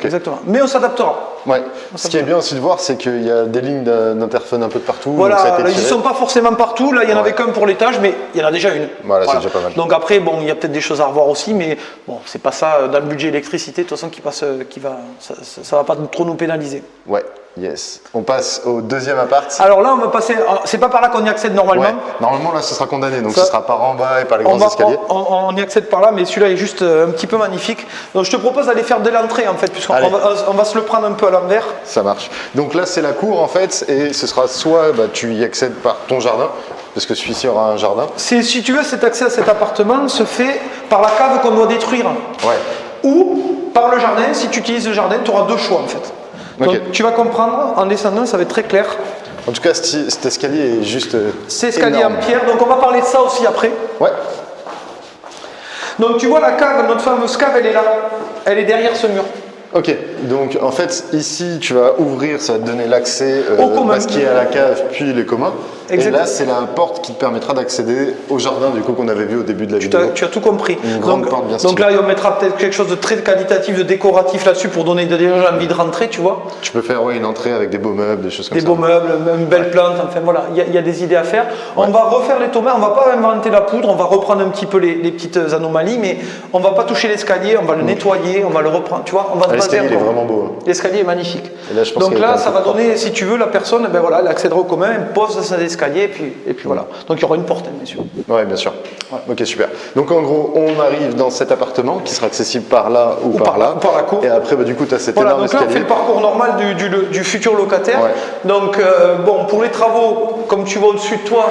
Exactement. Mais on s'adaptera. Ouais. Ce qui est bien aussi de voir, c'est qu'il y a des lignes d'interphone un peu de partout. Voilà, ils ne sont pas forcément partout. Là, il n'y en avait qu'un pour l'étage, mais il y en a déjà une. Voilà. C'est déjà pas mal. Donc après, bon, il y a peut-être des choses à revoir aussi, mais bon, c'est pas ça dans le budget électricité, de toute façon, ça va pas trop nous pénaliser. Ouais. Yes. On passe au deuxième appart. Alors là, on va passer. C'est pas par là qu'on y accède normalement. Ouais. Normalement, là, ce sera condamné. Donc, ce sera par en bas et par les grands escaliers. On y accède par là, mais celui-là est juste un petit peu magnifique. Donc, je te propose d'aller faire dès l'entrée, en fait, puisqu'on va se le prendre un peu à l'envers. Ça marche. Donc là, c'est la cour, en fait, et ce sera soit tu y accèdes par ton jardin, parce que celui-ci aura un jardin. Si tu veux, cet accès à cet appartement se fait par la cave qu'on doit détruire. Ouais. Ou par le jardin. Si tu utilises le jardin, tu auras deux choix, en fait. Donc, tu vas comprendre, en descendant, ça va être très clair. En tout cas, cet escalier est juste C'est escalier en pierre, donc on va parler de ça aussi après. Ouais. Donc tu vois la cave, notre fameuse cave, elle est là. Elle est derrière ce mur. Ok, donc en fait, ici, tu vas ouvrir, ça va te donner l'accès à ce qui est à la cave, puis les communs. Exactement. Et là, c'est la porte qui te permettra d'accéder au jardin du coup qu'on avait vu au début de la vidéo. Tu as tout compris. Une grande porte bien stylée. Donc là, on mettra peut-être quelque chose de très qualitatif, de décoratif là-dessus pour donner déjà envie de rentrer, tu vois. Tu peux faire une entrée avec des beaux meubles, des choses comme ça. Des beaux meubles, une belle plante, enfin voilà, il y a des idées à faire. On va refaire les tomates, on va pas inventer la poudre, on va reprendre un petit peu les petites anomalies, mais on va pas toucher l'escalier, on va le nettoyer, on va le reprendre, tu vois. On va se baser. L'escalier est vraiment beau. L'escalier est magnifique. Et là, je pense donc là, ça va donner, si tu veux, la personne, elle accédera au commun, elle pose son escalier, et puis voilà. Donc il y aura une porte, bien sûr. Ouais, bien sûr. Voilà. Ok, super. Donc en gros, on arrive dans cet appartement qui sera accessible par là ou par là. Par la cour. Et après, du coup, tu as cet énorme escalier. Donc là, on fait le parcours normal du futur locataire. Ouais. Donc, bon, pour les travaux, comme tu vois au-dessus de toi,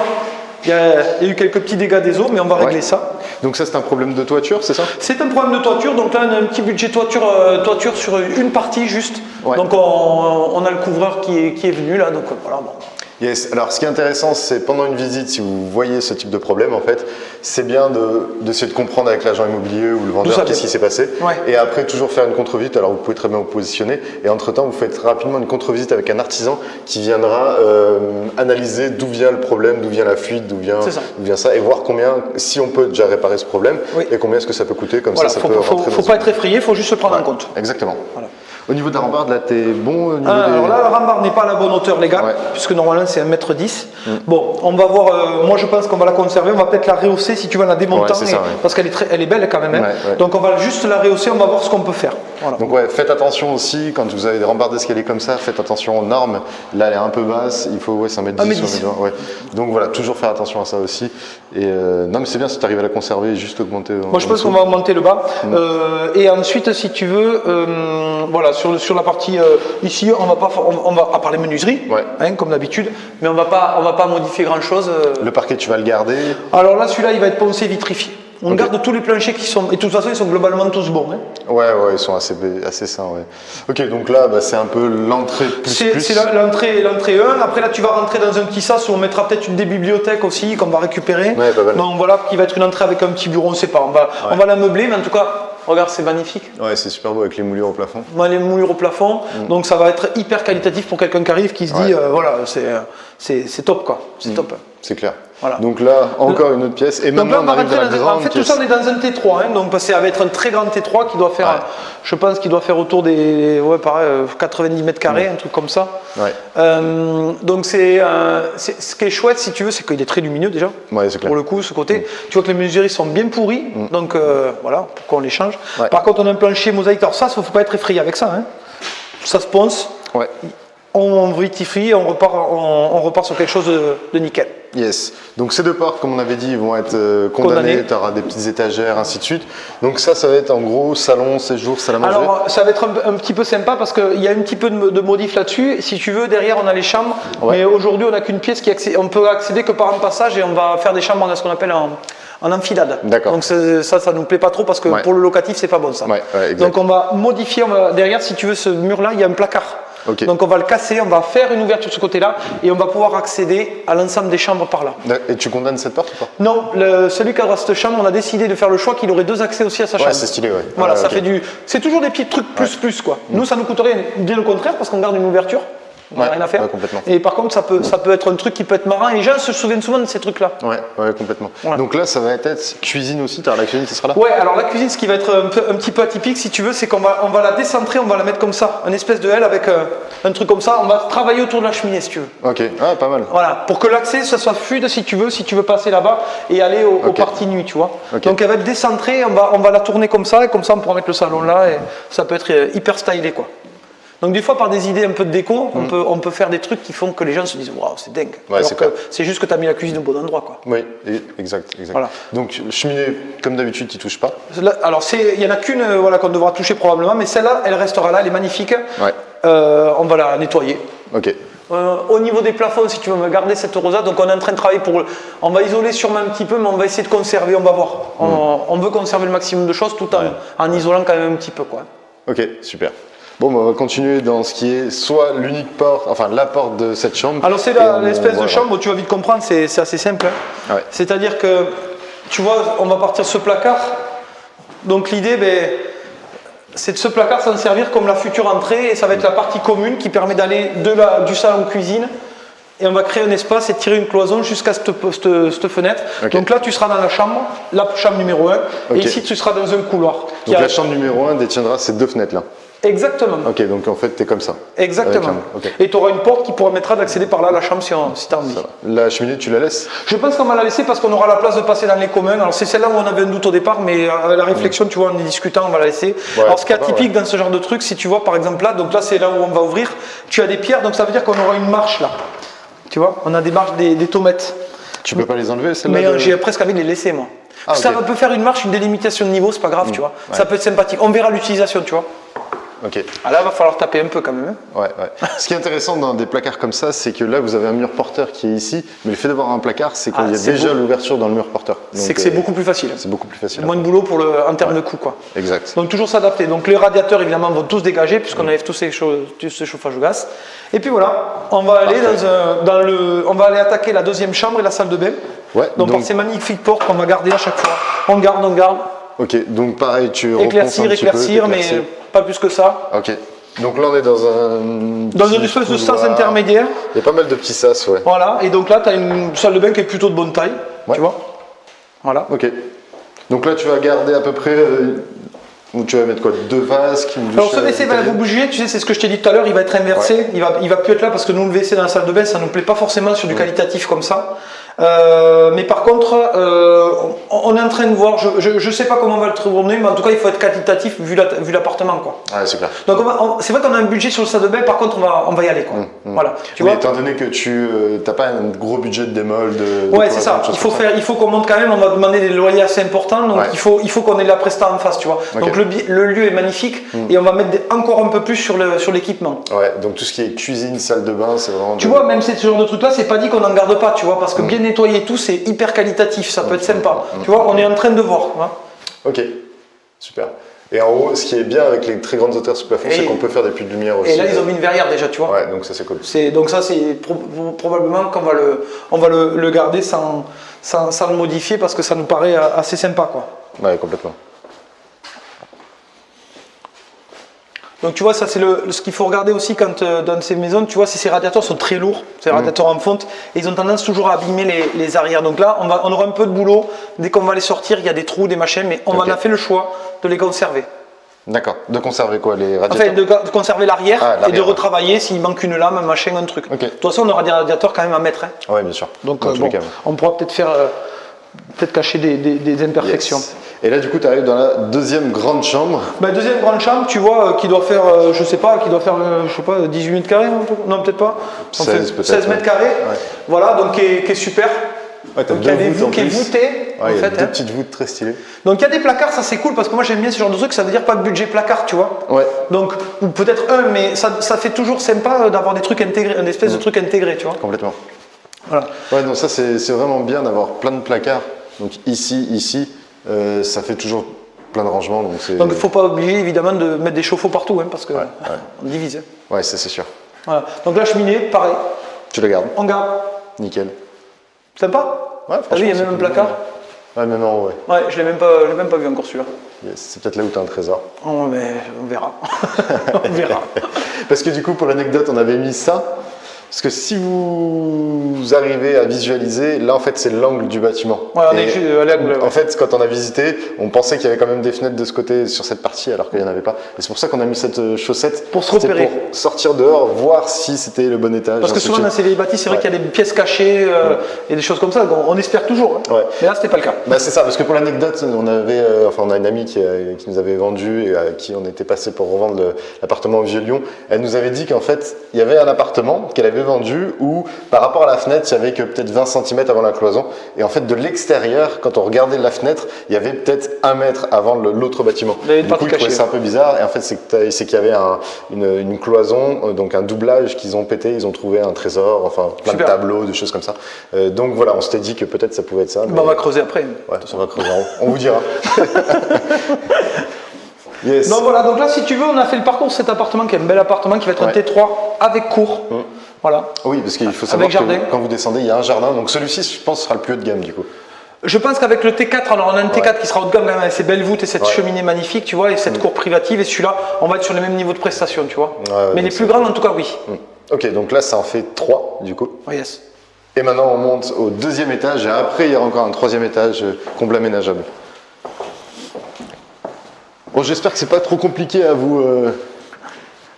il y a eu quelques petits dégâts des eaux, mais on va régler ça. Donc ça, c'est un problème de toiture, c'est ça? C'est un problème de toiture, donc là, on a un petit budget toiture sur une partie juste. Ouais. Donc on a le couvreur qui est venu là, donc voilà. Bon. Yes. Alors, ce qui est intéressant, c'est pendant une visite, si vous voyez ce type de problème, en fait, c'est bien d'essayer de comprendre avec l'agent immobilier ou le vendeur qu'est-ce qui s'est passé. Ouais. Et après, toujours faire une contre-visite. Alors, vous pouvez très bien vous positionner. Et entre-temps, vous faites rapidement une contre-visite avec un artisan qui viendra analyser d'où vient le problème, d'où vient la fuite, d'où vient ça, et voir combien, si on peut déjà réparer ce problème, et combien est-ce que ça peut coûter. Comme ça peut rentrer. Faut pas être effrayé, il faut juste se prendre en compte. Exactement. Voilà. Au niveau de la rambarde, là, t'es bon au niveau alors là, la rambarde n'est pas à la bonne hauteur, les gars, puisque normalement, c'est 1,10 m. Bon, on va voir, moi je pense qu'on va la conserver, on va peut-être la rehausser si tu veux, la démontant, parce qu'elle est belle quand même. Hein. Donc on va juste la rehausser, on va voir ce qu'on peut faire. Voilà. Donc faites attention aussi, quand vous avez des rambardes d'escalier comme ça, faites attention aux normes. Là, elle est un peu basse, il faut 1,10 m. Donc voilà, toujours faire attention à ça aussi. Et non, mais c'est bien si tu arrives à la conserver et juste augmenter. Moi je pense qu'on va augmenter le bas. Et ensuite, si tu veux, voilà, sur la partie ici, on va à part les menuiseries, comme d'habitude, mais on va pas modifier grand chose. Le parquet, tu vas le garder? Alors là, celui-là, il va être poncé vitrifié. On garde tous les planchers qui sont, et de toute façon, ils sont globalement tous bons. Hein. Ouais, ils sont assez sains. Ouais. Ok, donc là, c'est un peu l'entrée plus. C'est l'entrée 1. Après, là, tu vas rentrer dans un petit sas où on mettra peut-être une des bibliothèques aussi qu'on va récupérer. Ouais, pas mal. Donc voilà, qui va être une entrée avec un petit bureau, on ne sait pas. On va la meubler, mais en tout cas. Regarde, c'est magnifique. Ouais, c'est super beau avec les moulures au plafond. Les moulures au plafond, donc ça va être hyper qualitatif pour quelqu'un qui arrive, qui se dit, voilà, c'est top quoi, c'est top. C'est clair. Voilà. Donc là, encore une autre pièce. Et maintenant, on arrive dans la grande fait, tout ça, on est dans un T3. Hein, donc, ça va être un très grand T3 qui doit faire, je pense qu'il doit faire autour des 90 mètres carrés, un truc comme ça. Ouais. Donc, ce qui est chouette, si tu veux, c'est qu'il est très lumineux déjà. Ouais, c'est clair. Pour le coup, ce côté. Tu vois que les menuiseries sont bien pourries. Donc, voilà, pourquoi on les change. Ouais. Par contre, on a un plancher mosaïque. Alors, ça, il ne faut pas être effrayé avec ça. Hein. Ça se ponce. Ouais. On vitrifie, on repart sur quelque chose de nickel. Yes. Donc ces deux portes, comme on avait dit, vont être condamnées. Tu auras des petites étagères, ainsi de suite. Donc ça va être en gros salon, séjour, salle à manger. Alors ça va être un petit peu sympa parce qu'il y a un petit peu de modif là-dessus. Si tu veux, derrière on a les chambres. Ouais. Mais aujourd'hui on n'a qu'une pièce on peut accéder que par un passage et on va faire des chambres en ce qu'on appelle en amphilade. D'accord. Donc ça nous plaît pas trop parce que pour le locatif c'est pas bon ça. Ouais, donc on va modifier, derrière si tu veux ce mur là il y a un placard. Okay. Donc on va le casser, on va faire une ouverture de ce côté-là et on va pouvoir accéder à l'ensemble des chambres par là. Et tu condamnes cette porte ou pas? Non, celui qui aura cette chambre, on a décidé de faire le choix qu'il aurait deux accès aussi à sa chambre. Ouais, c'est stylé, ouais. Voilà, ça fait c'est toujours des petits trucs plus quoi. Nous, ça nous coûterait bien le contraire parce qu'on garde une ouverture. On n'a rien à faire. Complètement. Et par contre, ça peut être un truc qui peut être marrant. Et les gens se souviennent souvent de ces trucs-là. Ouais, complètement. Ouais. Donc là, ça va être cuisine aussi. Tu as la cuisine qui sera là? Ouais, alors la cuisine, ce qui va être un petit peu atypique, si tu veux, c'est qu'on va la décentrer, on va la mettre comme ça, une espèce de L avec un truc comme ça. On va travailler autour de la cheminée, si tu veux. Ok, pas mal. Voilà, pour que l'accès, ça soit fluide, si tu veux passer là-bas et aller aux parties nuit, tu vois. Okay. Donc elle va être décentrée, on va la tourner comme ça, et comme ça, on pourra mettre le salon là, et ça peut être hyper stylé, quoi. Donc des fois par des idées un peu de déco, on peut faire des trucs qui font que les gens se disent waouh c'est dingue. Ouais, c'est juste que tu as mis la cuisine au bon endroit quoi. Oui, exact. Voilà. Donc cheminée comme d'habitude tu touches pas. Alors il y en a qu'une qu'on devra toucher probablement, mais celle-là elle restera là, elle est magnifique. Ouais. On va la nettoyer. Ok. Au niveau des plafonds, si tu veux me garder cette rosade, donc on est en train de travailler on va isoler sûrement un petit peu, mais on va essayer de conserver, on va voir. On veut conserver le maximum de choses tout en isolant quand même un petit peu quoi. Ok, super. Bon, on va continuer dans ce qui est soit l'unique porte, enfin la porte de cette chambre. Alors c'est l'espèce de chambre, tu vas vite comprendre, c'est assez simple. Hein. Ouais. C'est-à-dire que, tu vois, on va partir de ce placard. Donc l'idée, c'est de ce placard s'en servir comme la future entrée et ça va être la partie commune qui permet d'aller du salon cuisine. Et on va créer un espace et tirer une cloison jusqu'à cette fenêtre. Okay. Donc là, tu seras dans la chambre numéro 1. Okay. Et ici, tu seras dans un couloir. Donc la chambre numéro 1 détiendra ces deux fenêtres-là. Exactement. Ok, donc en fait, tu es comme ça. Exactement. Okay. Et tu auras une porte qui permettra d'accéder par là à la chambre si tu as envie. La cheminée, tu la laisses? Je pense qu'on va la laisser parce qu'on aura la place de passer dans les communs. Alors c'est celle-là où on avait un doute au départ, mais à la réflexion, tu vois, en y discutant, on va la laisser. Ouais, alors ce qui est atypique dans ce genre de truc, si tu vois, par exemple là, donc là c'est là où on va ouvrir, tu as des pierres, donc ça veut dire qu'on aura une marche là. Tu vois, on a des marches, des tomates. Tu peux pas les enlever celles-là? Mais j'ai presque envie de les laisser moi. Ça peut faire une marche, une délimitation de niveau, c'est pas grave, tu vois. Ouais. Ça peut être sympathique. On verra l'utilisation, tu vois. Ok. Ah là, il va falloir taper un peu quand même. Ouais. Ce qui est intéressant dans des placards comme ça, c'est que là, vous avez un mur porteur qui est ici, mais le fait d'avoir un placard, c'est qu'il y a déjà l'ouverture dans le mur porteur. C'est que c'est beaucoup plus facile. C'est beaucoup plus facile. Moins de boulot en termes de coût, quoi. Exact. Donc toujours s'adapter. Donc les radiateurs, évidemment, vont tous dégager puisqu'on enlève tous ces chauffages au gaz. Et puis voilà, on va aller on va aller attaquer la deuxième chambre et la salle de bain. Ouais. Donc par ces magnifiques portes qu'on va garder à chaque fois. On garde. Ok. Donc pareil, tu éclaircir, mais pas plus que ça. Ok. Donc là, on est dans une espèce de sas intermédiaire. Il y a pas mal de petits sas, ouais. Voilà, et donc là, tu as une salle de bain qui est plutôt de bonne taille, tu vois. Voilà. Ok. Donc là, tu vas garder à peu près. Ou tu vas mettre quoi? Deux vases Alors ce WC va vous bouger, tu sais, c'est ce que je t'ai dit tout à l'heure, il va être inversé. Ouais. Il va plus être là parce que nous, le WC dans la salle de bain, ça nous plaît pas forcément sur du qualitatif comme ça. Mais par contre, on est en train de voir, je sais pas comment on va le tourner, mais en tout cas il faut être qualitatif vu l'appartement quoi. Ouais, c'est clair. Donc c'est vrai qu'on a un budget sur le salle de bain, par contre on va y aller quoi. Voilà. Tu vois, étant donné que tu n'as pas un gros budget de démol ouais, c'est ça. Il faut qu'on monte quand même, on va demander des loyers assez importants, donc il faut qu'on ait de la presta en face, tu vois. Okay. Donc le lieu est magnifique et on va mettre encore un peu plus sur l'équipement. Ouais, donc tout ce qui est cuisine, salle de bain, c'est vraiment. Tu vois, même ce genre de truc là, c'est pas dit qu'on n'en garde pas, tu vois, parce que bien nettoyer tout, c'est hyper qualitatif, ça peut être sympa. Tu vois, on est en train de voir. Hein. Ok, super. Et en haut, ce qui est bien avec les très grandes hauteurs sous plafond, c'est qu'on peut faire des puits de lumière aussi. Et là, ils ont mis une verrière déjà, tu vois. Ouais, donc ça c'est cool. Donc ça, c'est probablement qu'on va le garder sans le modifier parce que ça nous paraît assez sympa, quoi. Ouais, complètement. Donc tu vois, ça c'est ce qu'il faut regarder aussi quand dans ces maisons, tu vois, ces radiateurs sont très lourds, ces radiateurs en fonte, et ils ont tendance toujours à abîmer les arrières. Donc là, on aura un peu de boulot, dès qu'on va les sortir, il y a des trous, des machins, mais on en a fait le choix de les conserver. D'accord, de conserver quoi, les radiateurs? Enfin, de conserver l'arrière et de retravailler s'il manque une lame, un machin, un truc. De toute façon, on aura des radiateurs quand même à mettre. Hein. Oui, bien sûr. Donc on pourra peut-être faire, cacher des imperfections. Yes. Et là, du coup, tu arrives dans la deuxième grande chambre. Deuxième grande chambre, tu vois, qui doit faire, je sais pas, 18 mètres carrés, non, peut-être pas. 16 peut-être. 16 mètres carrés. Ouais. Voilà, donc qui est super. Ouais, donc il y a des voûtes qui est voûté. Ouais, il y a deux petites voûtes très stylées. Donc il y a des placards, ça c'est cool parce que moi j'aime bien ce genre de truc, ça veut dire pas de budget placard, tu vois. Ouais. Donc, ou peut-être mais ça fait toujours sympa d'avoir des trucs intégrés, une espèce de truc intégré, tu vois. Complètement. Voilà. Ouais, donc ça c'est vraiment bien d'avoir plein de placards. Donc ici, ça fait toujours plein de rangements. Donc il ne faut pas oublier évidemment de mettre des chauffe-eau partout, hein, parce que on divise. Hein. Ouais, c'est sûr. Voilà. Donc la cheminée, pareil. Tu la gardes? On garde. Nickel. Sympa? Ouais, franchement. Il y a même un placard. Ouais, même en haut, ouais. Ouais, je l'ai même pas vu encore celui-là. Yes, c'est peut-être là où tu as un trésor. Oh, mais on verra. On verra. Parce que du coup, pour l'anecdote, on avait mis ça. Parce que si vous arrivez à visualiser, là en fait c'est l'angle du bâtiment. Ouais, on est juste à l'angle. En fait, quand on a visité, on pensait qu'il y avait quand même des fenêtres de ce côté sur cette partie, alors qu'il n'y en avait pas. Et c'est pour ça qu'on a mis cette chaussette. Pour se repérer. Pour sortir dehors, voir si c'était le bon étage. Parce que souvent dans ces vieilles bâtisses, c'est vrai qu'il y a des pièces cachées et des choses comme ça. On espère toujours. Hein. Ouais. Mais là, c'était pas le cas. C'est ça, parce que pour l'anecdote, on a une amie qui nous avait vendu et à qui on était passé pour revendre l'appartement au Vieux-Lyon. Elle nous avait dit qu'en fait, il y avait un appartement qu'elle avait vendu où par rapport à la fenêtre il y avait que peut-être 20 cm avant la cloison et en fait de l'extérieur quand on regardait la fenêtre il y avait peut-être 1 mètre avant l'autre bâtiment. Du coup je trouvais ça un peu bizarre et en fait c'est qu'il y avait une cloison, donc un doublage qu'ils ont pété, ils ont trouvé un trésor, enfin plein de tableaux, des choses comme ça. Donc voilà, on s'était dit que peut-être ça pouvait être ça. Mais... on va creuser après. Ouais, on va creuser, on vous dira. Yes. Donc voilà, donc là si tu veux on a fait le parcours de cet appartement qui est un bel appartement qui va être un T3 avec cour. Voilà. Oui, parce qu'il faut savoir que quand vous descendez, il y a un jardin. Donc celui-ci, je pense, sera le plus haut de gamme du coup. Je pense qu'avec le T4, alors on a un T4 qui sera haut de gamme quand même avec ces belles voûtes et cette cheminée magnifique, tu vois, et cette cour privative. Et celui-là, on va être sur le même niveau de prestation, tu vois. Mais les plus grandes, en tout cas, oui. Ok, donc là, ça en fait 3 du coup. Oh, yes. Et maintenant, on monte au 2e étage. Et après, il y aura encore un 3e étage, comble aménageable. Bon, j'espère que c'est pas trop compliqué à vous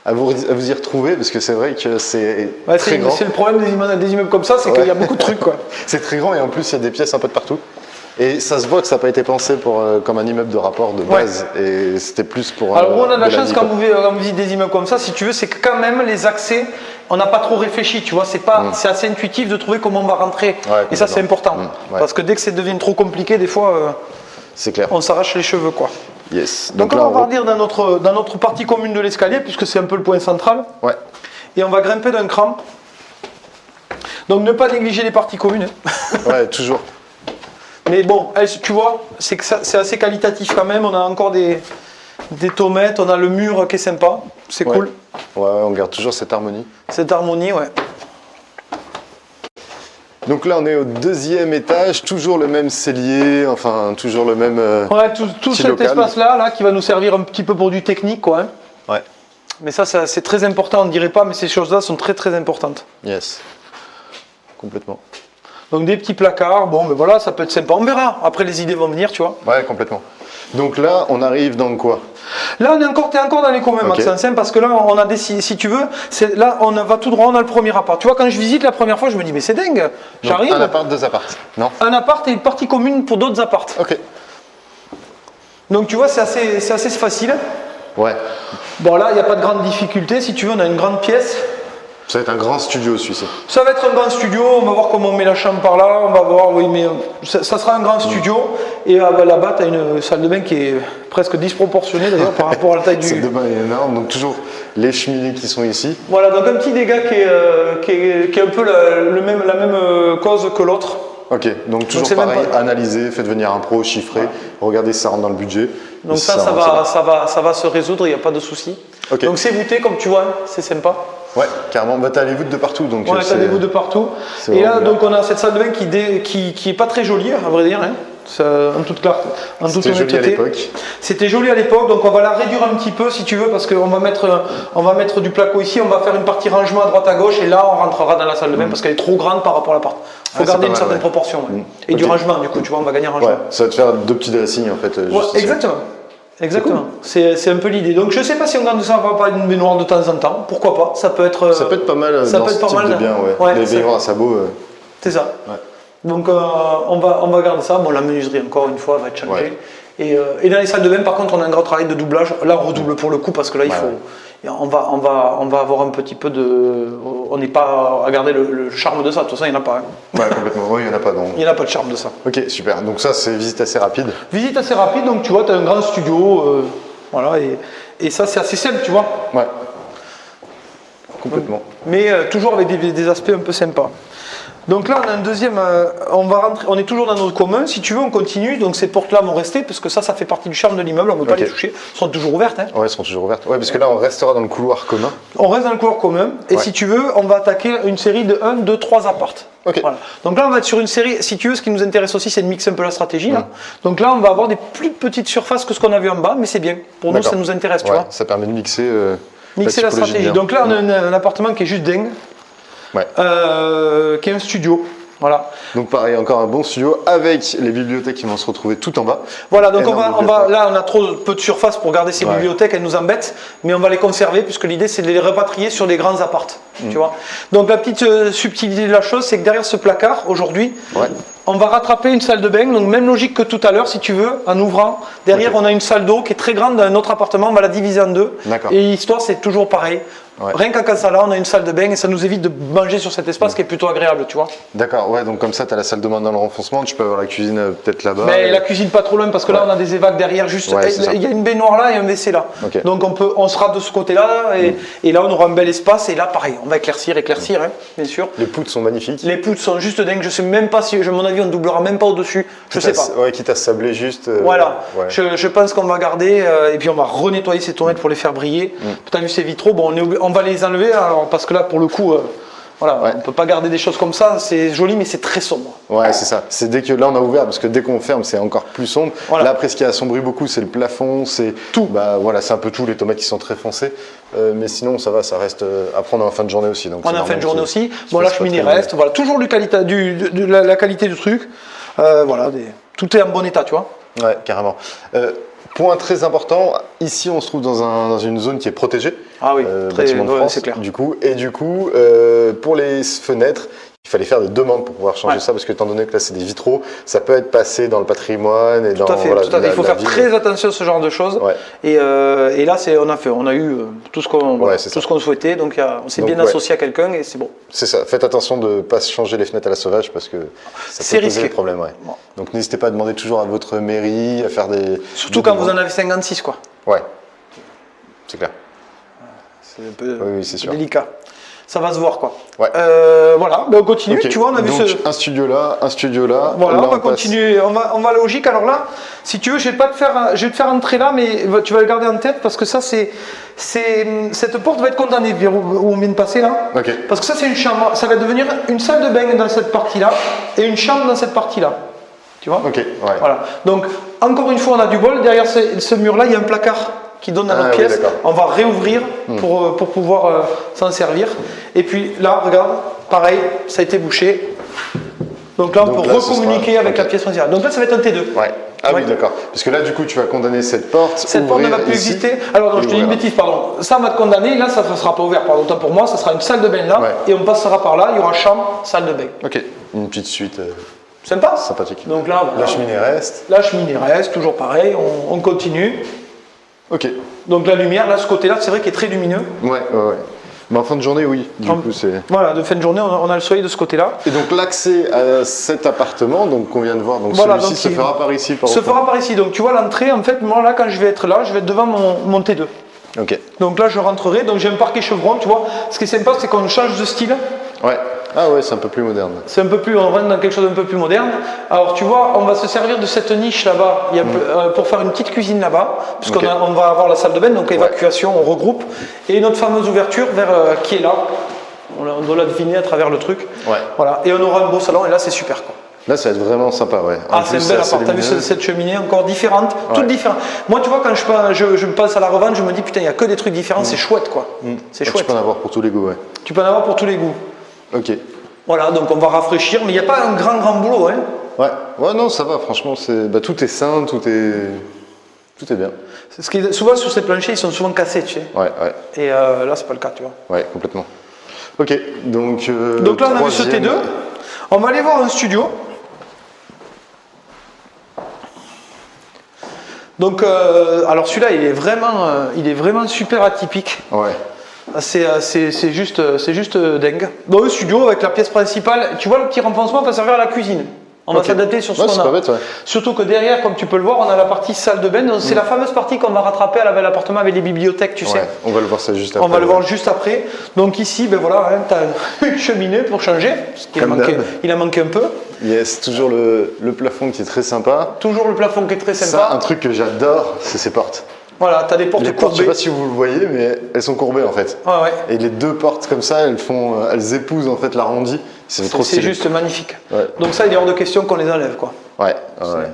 y retrouver parce que c'est vrai que c'est très grand. C'est le problème des immeubles comme ça, c'est qu'il y a beaucoup de trucs quoi. C'est très grand et en plus il y a des pièces un peu de partout. Et ça se voit que ça n'a pas été pensé comme un immeuble de rapport de base et c'était plus pour. Alors on a de la chance quand vous visitez des immeubles comme ça, si tu veux, c'est que quand même les accès, on n'a pas trop réfléchi, tu vois, c'est assez intuitif de trouver comment on va rentrer. Et ça c'est important. Parce que dès que ça devient trop compliqué, des fois c'est clair. On s'arrache les cheveux quoi. Yes. Donc là, on va revenir dans notre partie commune de l'escalier, puisque c'est un peu le point central. Ouais. Et on va grimper d'un cran. Donc ne pas négliger les parties communes. Ouais, toujours. Mais bon, tu vois, c'est assez qualitatif quand même. On a encore des tomates, on a le mur qui est sympa. C'est cool. Ouais, on garde toujours cette harmonie. Cette harmonie, ouais. Donc là, on est au 2e étage, toujours le même cellier, enfin, toujours le même. Tout cet espace-là, qui va nous servir un petit peu pour du technique, quoi. Hein. Ouais. Mais ça, c'est très important, on ne dirait pas, mais ces choses-là sont très très importantes. Yes. Complètement. Donc des petits placards, bon, mais voilà, ça peut être sympa. On verra. Après, les idées vont venir, tu vois. Ouais, complètement. Donc là, on arrive dans quoi? Là, t'es encore dans les communs, Maxence, parce que là, on a si tu veux, là, on va tout droit, on a le premier appart. Tu vois, quand je visite la première fois, je me dis, mais c'est dingue. J'arrive. Un appart, 2 apparts, non? Un appart et une partie commune pour d'autres apparts. Ok. Donc tu vois, c'est assez facile. Ouais. Bon, là, il n'y a pas de grande difficulté. Si tu veux, on a une grande pièce. Ça va être un grand studio, celui-ci. Ça va être un grand studio, on va voir comment on met la chambre par là, on va voir, oui, mais ça sera un grand studio. Et là-bas, tu as une salle de bain qui est presque disproportionnée d'ailleurs par rapport à la taille du... La salle de bain est énorme, donc toujours les cheminées qui sont ici. Voilà, donc un petit dégât qui est un peu la même cause que l'autre. Ok, donc toujours pareil, analyser, faites venir un pro, chiffrer, regardez si ça rentre dans le budget. Donc ça va se résoudre, il n'y a pas de souci. Okay. Donc c'est voûté comme tu vois, c'est sympa. Ouais, carrément, t'as les voûtes de partout. Donc t'as les voûtes de partout. Et là, donc on a cette salle de bain qui est pas très jolie, à vrai dire. Hein. En toute clarté. C'était joli à l'époque. C'était joli à l'époque, donc on va la réduire un petit peu si tu veux, parce qu'on va mettre du placo ici, on va faire une partie rangement à droite à gauche, et là on rentrera dans la salle de bain parce qu'elle est trop grande par rapport à l'appart. Il faut garder une certaine proportion. Et du rangement, du coup, tu vois, on va gagner en rangement. Ça va te faire 2 petits dressings en fait. Exactement. Exactement, cool. C'est un peu l'idée. Donc je ne sais pas si on garde ça, on va pas une baignoire de temps en temps, pourquoi pas, ça peut être pas mal dans ce type de bien, les baignoires à sabots. C'est ça. Ouais. Donc on va garder ça. Bon, la menuiserie encore une fois va être changée. Et dans les salles de bain par contre on a un gros travail de doublage. Là on redouble pour le coup parce que là il faut. On va avoir un petit peu de. On n'est pas à garder le charme de ça, de toute façon il n'y en a pas. Ouais, complètement, oui, il n'y en a pas. Donc... Il n'y en a pas de charme de ça. Ok, super. Donc ça c'est visite assez rapide. Visite assez rapide, donc tu vois, tu as un grand studio. Voilà, et ça c'est assez simple, tu vois. Ouais. Complètement. Mais toujours avec des aspects un peu sympas. Donc là, on a un deuxième. On est toujours dans notre commun. Si tu veux, on continue. Donc ces portes-là vont rester parce que ça fait partie du charme de l'immeuble. On ne peut pas les toucher. Elles seront toujours ouvertes. Hein. Ouais, elles seront toujours ouvertes. Ouais, parce que là, on restera dans le couloir commun. On reste dans le couloir commun. Et si tu veux, on va attaquer une série de 1, 2, 3 appartes. Voilà. Donc là, on va être sur une série. Si tu veux, ce qui nous intéresse aussi, c'est de mixer un peu la stratégie. Là. Donc là, on va avoir des plus petites surfaces que ce qu'on a vu en bas, mais c'est bien. Pour nous, ça nous intéresse. Tu vois. Ça permet de mixer. Mixer la stratégie. Donc là, on a un appartement qui est juste dingue. Ouais. Qui est un studio. Voilà. Donc pareil, encore un bon studio avec les bibliothèques qui vont se retrouver tout en bas. Voilà, donc là on a trop peu de surface pour garder ces bibliothèques, elles nous embêtent, mais on va les conserver puisque l'idée c'est de les repatrier sur des grands appartes. Tu vois. Donc la petite subtilité de la chose, c'est que derrière ce placard, aujourd'hui, on va rattraper une salle de bain, donc même logique que tout à l'heure si tu veux, en ouvrant. Derrière on a une salle d'eau qui est très grande dans un autre appartement, on va la diviser en 2. Et l'histoire c'est toujours pareil. Rien qu'en ça là, on a une salle de bain et ça nous évite de manger sur cet espace qui est plutôt agréable, tu vois. D'accord, donc comme ça, tu as la salle de bain dans le renfoncement, tu peux avoir la cuisine peut-être là-bas. Mais la cuisine pas trop loin parce que là, on a des évacs derrière, juste. Il y a une baignoire là et un WC là. Donc on sera de ce côté-là et là, on aura un bel espace et là, pareil, on va éclaircir, hein, bien sûr. Les poutres sont magnifiques. Les poutres sont juste dingues, je sais même pas si, à mon avis, on ne doublera même pas au-dessus, je sais pas. Ouais, quitte à sabler juste. Voilà, je pense qu'on va garder et puis on va renettoyer ces toilettes pour les faire briller. Tu as vu ces vitraux, bon, on va les enlever. Alors, parce que là, pour le coup, on ne peut pas garder des choses comme ça. C'est joli, mais c'est très sombre. Ouais, c'est ça. C'est dès que là, on a ouvert, parce que dès qu'on ferme, c'est encore plus sombre. Là, après, ce qui a assombri beaucoup, c'est le plafond, c'est tout. C'est un peu tout. Les tomates qui sont très foncées. Mais sinon, ça va, ça reste. Après, on est en fin de journée aussi. Donc on est en fin de journée aussi. Bon, la cheminée reste. Voilà, toujours la qualité du truc. Tout est en bon état, tu vois. Ouais, carrément. Point très important, ici on se trouve dans une zone qui est protégée. Ah oui, bâtiment de France, c'est clair. Du coup, pour les fenêtres, il fallait faire des demandes pour pouvoir changer ça parce que étant donné que là c'est des vitraux, ça peut être passé dans le patrimoine et tout à fait. Il faut faire très attention à ce genre de choses. Et là on a eu tout ce qu'on souhaitait, donc on s'est bien associé à quelqu'un et c'est bon. C'est ça. Faites attention de ne pas changer les fenêtres à la sauvage parce que ça peut poser des problèmes. Bon. Donc n'hésitez pas à demander toujours à votre mairie, à faire des. Surtout quand vous en avez 56 quoi. Ouais. C'est clair. C'est un peu délicat. Ça va se voir quoi. Voilà, on continue. Tu vois, on a vu un studio là. Voilà, là, on va continuer. On va logique. Alors là, si tu veux, je vais te faire entrer là, mais tu vas le garder en tête parce que ça, cette porte va être condamnée où on vient de passer là. Parce que ça, c'est une chambre. Ça va devenir une salle de bain dans cette partie-là et une chambre dans cette partie-là. Tu vois. Voilà. Donc, encore une fois, on a du bol. Derrière ce mur-là, il y a un placard qui donne à notre pièce. On va réouvrir pour pouvoir s'en servir. Et puis là, regarde, pareil, ça a été bouché. Donc là, on peut recommuniquer avec la pièce foncière. Donc là, ça va être un T2. Oui, d'accord. Parce que là, du coup, tu vas condamner cette porte. Cette porte ne va plus exister. Alors, non, je te dis une bêtise, pardon. Ça va te condamner. Là, ça ne sera pas ouvert. Autant pour moi, ça sera une salle de bain là. Et on passera par là. Il y aura chambre, salle de bain. Ok. Une petite suite. Sympa. Sympathique. Donc là, la cheminée reste. La cheminée reste, toujours pareil. On continue. Ok. Donc la lumière, là, ce côté-là, c'est vrai qu'il est très lumineux. Ouais. Mais en fin de journée, oui. Du coup, c'est. Voilà, de fin de journée, on a le soleil de ce côté-là. Et donc l'accès à cet appartement, donc qu'on vient de voir, donc celui-ci se fera par ici. Fera par ici. Donc tu vois l'entrée, en fait, moi là, quand je vais être là, je vais être devant mon T2. Ok. Donc là, je rentrerai. Donc j'ai un parquet chevron, tu vois. Ce qui est sympa, c'est qu'on change de style. Ouais. Ah ouais, c'est un peu plus moderne. On rentre dans quelque chose d'un peu plus moderne. Alors tu vois, on va se servir de cette niche là-bas pour faire une petite cuisine là-bas, puisqu'on va avoir la salle de bain, donc évacuation, on regroupe, et notre fameuse ouverture qui est là. On doit la deviner à travers le truc. Voilà. Et on aura un beau salon, et là c'est super quoi. Là, ça va être vraiment sympa, ouais. C'est une belle appart. T'as vu cette cheminée encore différente, toutes différentes. Moi, tu vois, quand je me passe à la revente, je me dis putain, il n'y a que des trucs différents, c'est chouette quoi. C'est chouette. Tu peux en avoir pour tous les goûts, ouais. Tu peux en avoir pour tous les goûts. Ok. Voilà, donc on va rafraîchir, mais il n'y a pas un grand boulot, hein. Ouais, non, ça va, franchement, tout est sain, tout est bien. Ce qui est, souvent sur ces planchers, ils sont souvent cassés, tu sais. Ouais. Et là, c'est pas le cas, tu vois. Ouais, complètement. Ok, donc là, on a vu ce T2. On va aller voir un studio. Donc, alors celui-là, il est vraiment super atypique. Ouais. C'est juste dingue. Dans le studio, avec la pièce principale, tu vois le petit renfoncement va servir à la cuisine. On va s'adapter sur ce qu'on a. Pas bête, ouais. Surtout que derrière, comme tu peux le voir, on a la partie salle de bain. C'est la fameuse partie qu'on va rattraper à la belle appartement avec les bibliothèques, tu sais. On va le voir ça juste après. On va le voir juste après. Donc ici, ben voilà, hein, tu as une cheminée pour changer. Parce qu'il il a manqué un peu. Yes, toujours le plafond qui est très sympa. Toujours le plafond qui est très sympa. Ça, un truc que j'adore, c'est ces portes. Voilà, tu as des portes courbées. Je ne sais pas si vous le voyez, mais elles sont courbées en fait. Ouais. Et les deux portes comme ça, elles épousent en fait l'arrondi. C'est trop stylé. C'est juste magnifique. Ouais. Donc ça, il est hors de question qu'on les enlève, quoi. Ouais,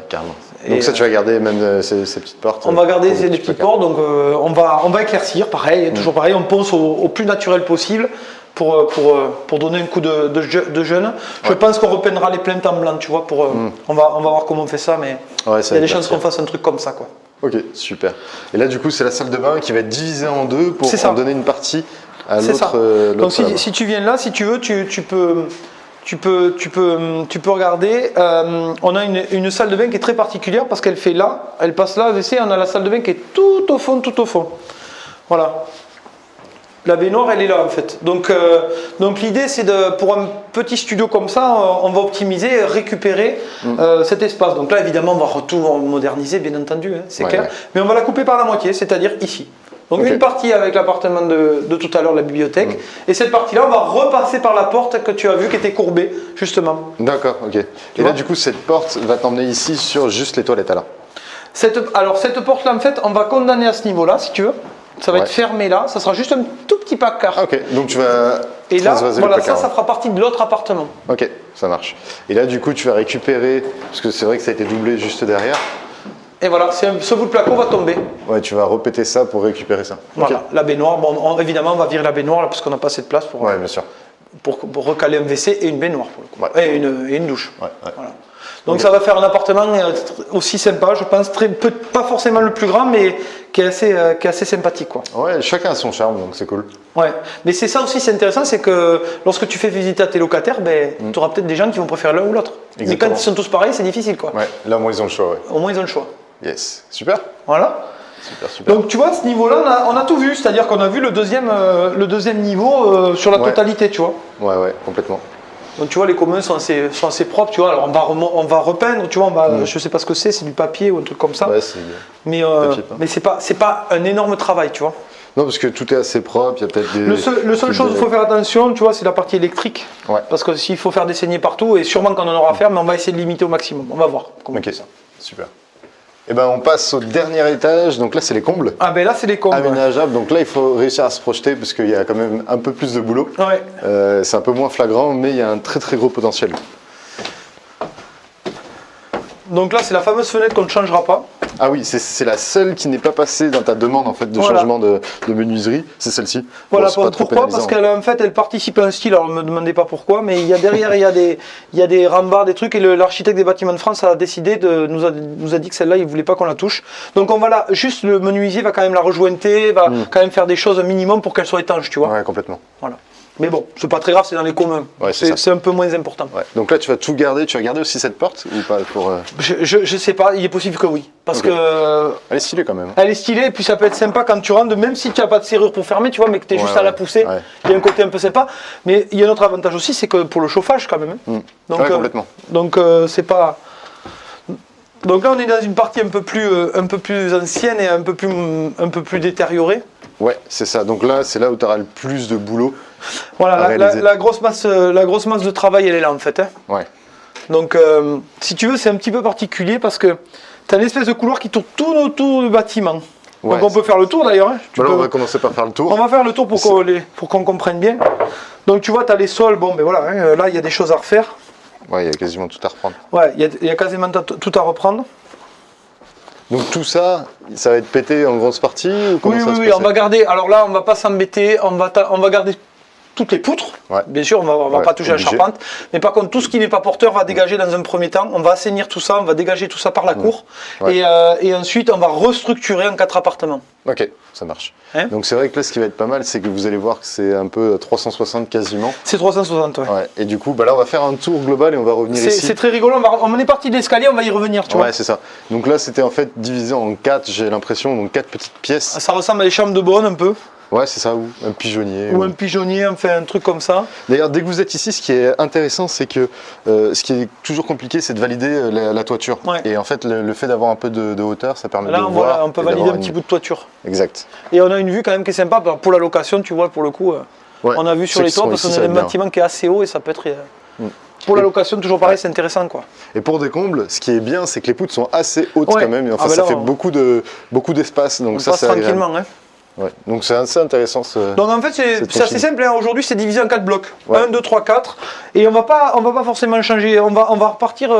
carrément. Donc ça, tu vas garder même ces petites portes. On va garder ces petites portes, donc on va éclaircir, pareil, toujours pareil. On pense au plus naturel possible pour donner un coup de jeune. Je pense qu'on repeindra les plaintes en blanc, tu vois. On va voir comment on fait ça, mais il y a des chances qu'on fasse un truc comme ça, quoi. Ok, super. Et là, du coup, c'est la salle de bain qui va être divisée en deux pour en donner une partie à l'autre. Donc si tu viens là, si tu veux, tu peux regarder. On a une salle de bain qui est très particulière parce qu'elle fait là, elle passe là, WC. On a la salle de bain qui est tout au fond. Voilà. La baignoire, elle est là en fait. Donc l'idée, c'est pour un petit studio comme ça, on va optimiser, récupérer cet espace. Donc là, évidemment, on va tout moderniser, bien entendu, hein, c'est clair. Mais on va la couper par la moitié, c'est-à-dire ici. Donc une partie avec l'appartement de tout à l'heure, la bibliothèque. Et cette partie-là, on va repasser par la porte que tu as vue qui était courbée, justement. D'accord, ok. Et là, du coup, cette porte va t'emmener ici sur juste les toilettes alors. Cette porte-là, en fait, on va condamner à ce niveau-là, si tu veux. Ça va être fermé là, ça sera juste un tout petit placard. Ah, ok, donc tu vas et là, voilà, ça fera partie de l'autre appartement. Ok, ça marche. Et là, du coup, tu vas récupérer, parce que c'est vrai que ça a été doublé juste derrière. Et voilà, ce bout de placo va tomber. Ouais, tu vas répéter ça pour récupérer ça. Voilà, la baignoire. Bon, évidemment, on va virer la baignoire là, parce qu'on n'a pas assez de place pour, bien sûr. Pour recaler un WC et une baignoire pour le coup. Et une douche. Voilà. Donc ça va faire un appartement aussi sympa, je pense, pas forcément le plus grand, mais qui est assez sympathique, quoi. Ouais, chacun a son charme, donc c'est cool. Ouais, mais c'est ça aussi, c'est intéressant, c'est que lorsque tu fais visiter à tes locataires, tu auras peut-être des gens qui vont préférer l'un ou l'autre. Mais quand ils sont tous pareils, c'est difficile, quoi. Ouais, là au moins ils ont le choix, ouais. Au moins ils ont le choix. Yes, super. Voilà. Super. Donc tu vois, à ce niveau-là, on a tout vu, c'est-à-dire qu'on a vu le deuxième niveau sur la totalité, tu vois. Ouais, complètement. Donc tu vois, les communs sont assez propres, tu vois. Alors on va repeindre, tu vois, je sais pas ce que c'est du papier ou un truc comme ça. Ouais, c'est mais c'est pas un énorme travail, tu vois. Non, parce que tout est assez propre, il y a peut-être des... Le seul chose qu'il faut faire attention, tu vois, c'est la partie électrique. Ouais. Parce que s'il faut faire des saignées partout, et sûrement qu'on en aura à faire, mais on va essayer de limiter au maximum. On va voir comment on fait ça. Super. Et ben on passe au dernier étage, donc là c'est les combles. Ah ben là c'est les combles. Aménageables, donc là il faut réussir à se projeter parce qu'il y a quand même un peu plus de boulot. Ouais. C'est un peu moins flagrant, mais il y a un très gros potentiel. Donc là c'est la fameuse fenêtre qu'on ne changera pas. Ah oui, c'est la seule qui n'est pas passée dans ta demande en fait de changement de menuiserie, c'est celle-ci. Voilà, pourquoi ? Parce qu'en fait elle participe à un style, alors ne me demandez pas pourquoi, mais derrière il y a des rambards, des trucs, et l'architecte des bâtiments de France a décidé, nous a dit que celle-là il ne voulait pas qu'on la touche. Donc on va juste le menuisier va quand même la rejointer, va quand même faire des choses un minimum pour qu'elle soit étanche, tu vois. Ouais, complètement. Voilà. Mais bon, c'est pas très grave, c'est dans les communs. Ouais, c'est un peu moins important. Ouais. Donc là, tu vas tout garder. Tu vas garder aussi cette porte ou pas pour Je sais pas, il est possible que oui. Parce que. Elle est stylée quand même. Elle est stylée, et puis ça peut être sympa quand tu rentres, même si tu n'as pas de serrure pour fermer, tu vois, mais que tu es juste à la pousser. Il y a un côté un peu sympa. Mais il y a un autre avantage aussi, c'est que pour le chauffage quand même. Donc, complètement. Donc c'est pas. Donc là, on est dans une partie un peu plus ancienne et un peu plus détériorée. Ouais, c'est ça. Donc là, c'est là où tu auras le plus de boulot. Voilà, la grosse masse de travail, elle est là en fait. Hein. Ouais. Donc, si tu veux, c'est un petit peu particulier parce que tu as une espèce de couloir qui tourne tout autour du bâtiment. Ouais, donc on peut faire le tour d'ailleurs. Hein. On va commencer par faire le tour. On va faire le tour pour qu'on comprenne bien. Donc tu vois, tu as les sols, bon ben voilà, hein, là il y a des choses à refaire. Ouais, il y a quasiment tout à reprendre. Ouais, il y a quasiment tout à reprendre. Donc tout ça, ça va être pété en grosse partie ou comment ça va se oui, passer? on va garder. Alors là, on va pas s'embêter, on va garder toutes les poutres. Ouais. Bien sûr, on va pas toucher obligé. la charpente. Mais par contre, tout ce qui n'est pas porteur va dégager dans un premier temps. On va assainir tout ça, on va dégager tout ça par la cour. Ouais. Et ensuite, on va restructurer en 4 appartements. Ok, ça marche. Hein? Donc c'est vrai que là, ce qui va être pas mal, c'est que vous allez voir que c'est un peu 360 quasiment. C'est 360, ouais. Ouais. Et du coup, là, on va faire un tour global et on va revenir ici. C'est très rigolo. On est parti de l'escalier, on va y revenir, tu vois. Ouais, c'est ça. Donc là, c'était en fait divisé en 4, j'ai l'impression, donc 4 petites pièces. Ça ressemble à des chambres de bonne un peu. Ouais, c'est ça, ou un pigeonnier. Ou un pigeonnier, enfin un truc comme ça. D'ailleurs, dès que vous êtes ici, ce qui est intéressant, c'est que ce qui est toujours compliqué, c'est de valider la toiture. Ouais. Et en fait, le fait d'avoir un peu de hauteur, ça permet Là, de voir. on peut valider un petit bout de toiture. Exact. Et on a une vue quand même qui est sympa. Pour la location, tu vois, pour le coup, Ouais. on a vu sur Ceux les qui toits sont parce ici, qu'on ça a va un être bien. bâtiment qui est assez haut et ça peut être... Pour la location, toujours pareil, c'est intéressant, quoi. Et pour des combles, ce qui est bien, c'est que les poutres sont assez hautes Ouais. quand même. Et enfin, Ah, ça là, fait on- beaucoup d'espace. Donc On ça, passe c'est agréable. tranquillement. Hein. Ouais. Donc c'est assez intéressant. Donc en fait, c'est cette assez machine. simple. Hein. Aujourd'hui, c'est divisé en 4 blocs. Ouais. 1, 2, 3, 4. Et on va pas forcément changer. On va repartir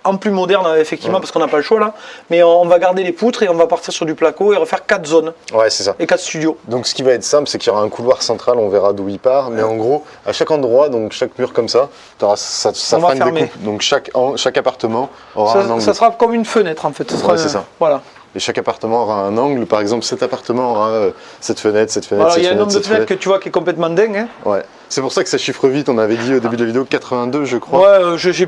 en plus moderne, effectivement, parce qu'on n'a pas le choix là. Mais on va garder les poutres et on va partir sur du placo et refaire 4 zones Ouais, c'est ça. et 4 studios. Donc ce qui va être simple, c'est qu'il y aura un couloir central, on verra d'où il part. Mais en gros, à chaque endroit, donc chaque mur comme ça, ça On va fera une fermer. découpe. Donc chaque appartement aura un angle. Ça sera comme une fenêtre en fait. Ça sera, Ouais, c'est ça. Voilà. Et chaque appartement aura un angle. Par exemple, cet appartement aura cette fenêtre, cette fenêtre, Alors, il cette y a un fenêtre, nombre de cette fenêtres fenêtre. que tu vois qui est complètement dingue. Hein. Ouais. C'est pour ça que ça chiffre vite. On avait dit au début de la vidéo 82, je crois. Ouais, j'ai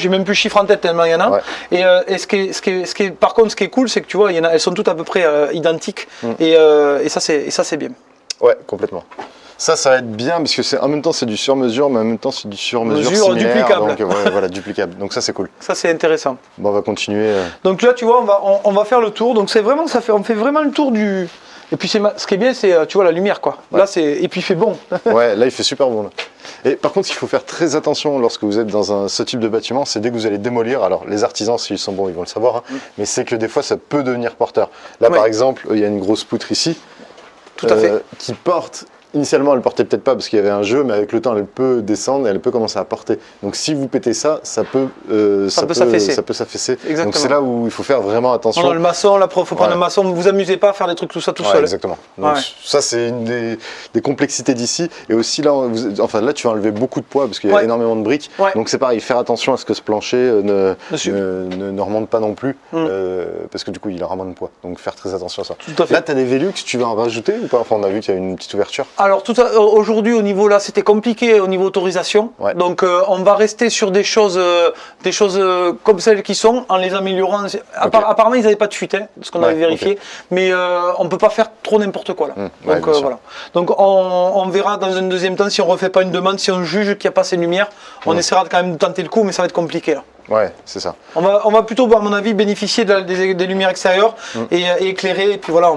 même plus le chiffre en tête tellement il y en a. Ouais. Et par contre, ce qui est cool, c'est que tu vois, elles sont toutes à peu près identiques. Et ça, c'est bien. Ouais, complètement. Ça va être bien parce que en même temps c'est du sur-mesure, mais en même temps c'est du sur-mesure Mesure similaire, duplicable. Donc voilà, duplicable. Donc ça c'est cool. Ça, c'est intéressant. Bon, on va continuer. Donc là, tu vois, on va faire le tour. Donc c'est vraiment, on fait vraiment le tour du. Et puis ce qui est bien, c'est tu vois la lumière, quoi. Ouais. Là, et puis il fait bon. Ouais, là il fait super bon. Là. Et par contre, ce qu'il faut faire très attention lorsque vous êtes dans ce type de bâtiment, c'est dès que vous allez démolir. Alors les artisans, s'ils sont bons, ils vont le savoir. Hein, mais c'est que des fois, ça peut devenir porteur. Là, Ouais. par exemple, il y a une grosse poutre ici. Tout à fait. Qui porte. Initialement, elle portait peut-être pas parce qu'il y avait un jeu, mais avec le temps, elle peut descendre et elle peut commencer à porter. Donc, si vous pétez ça, ça peut s'affaisser. Ça peut s'affaisser. Exactement. Donc, c'est là où il faut faire vraiment attention. On a le maçon, là, faut prendre Ouais. un maçon. Vous amusez pas à faire des trucs tout ça tout Ouais, seul. exactement. Donc, Ouais. ça, c'est une des complexités d'ici. Et aussi, là, là, tu vas enlever beaucoup de poids parce qu'il y a Ouais. énormément de briques. Ouais. Donc, c'est pareil, faire attention à ce que ce plancher Dessus. ne remonte pas non plus. Parce que du coup, il aura moins de poids. Donc, faire très attention à ça. Tout à fait. Là, tu as des Velux, tu vas en rajouter ou pas? Enfin, on a vu qu'il y a une petite ouverture. Alors aujourd'hui au niveau là c'était compliqué au niveau autorisation, Ouais. donc on va rester sur des choses comme celles qui sont en les améliorant. Apparemment ils n'avaient pas de fuite, hein, ce qu'on Ouais, avait vérifié, ok. mais on peut pas faire trop n'importe quoi là. Ouais, Donc bien sûr. voilà. Donc on verra dans un deuxième temps si on refait pas une demande, si on juge qu'il n'y a pas assez de lumière, on essaiera quand même de tenter le coup, mais ça va être compliqué là. Ouais, c'est ça. On va plutôt, à mon avis, bénéficier des lumières extérieures et éclairer. Et puis voilà,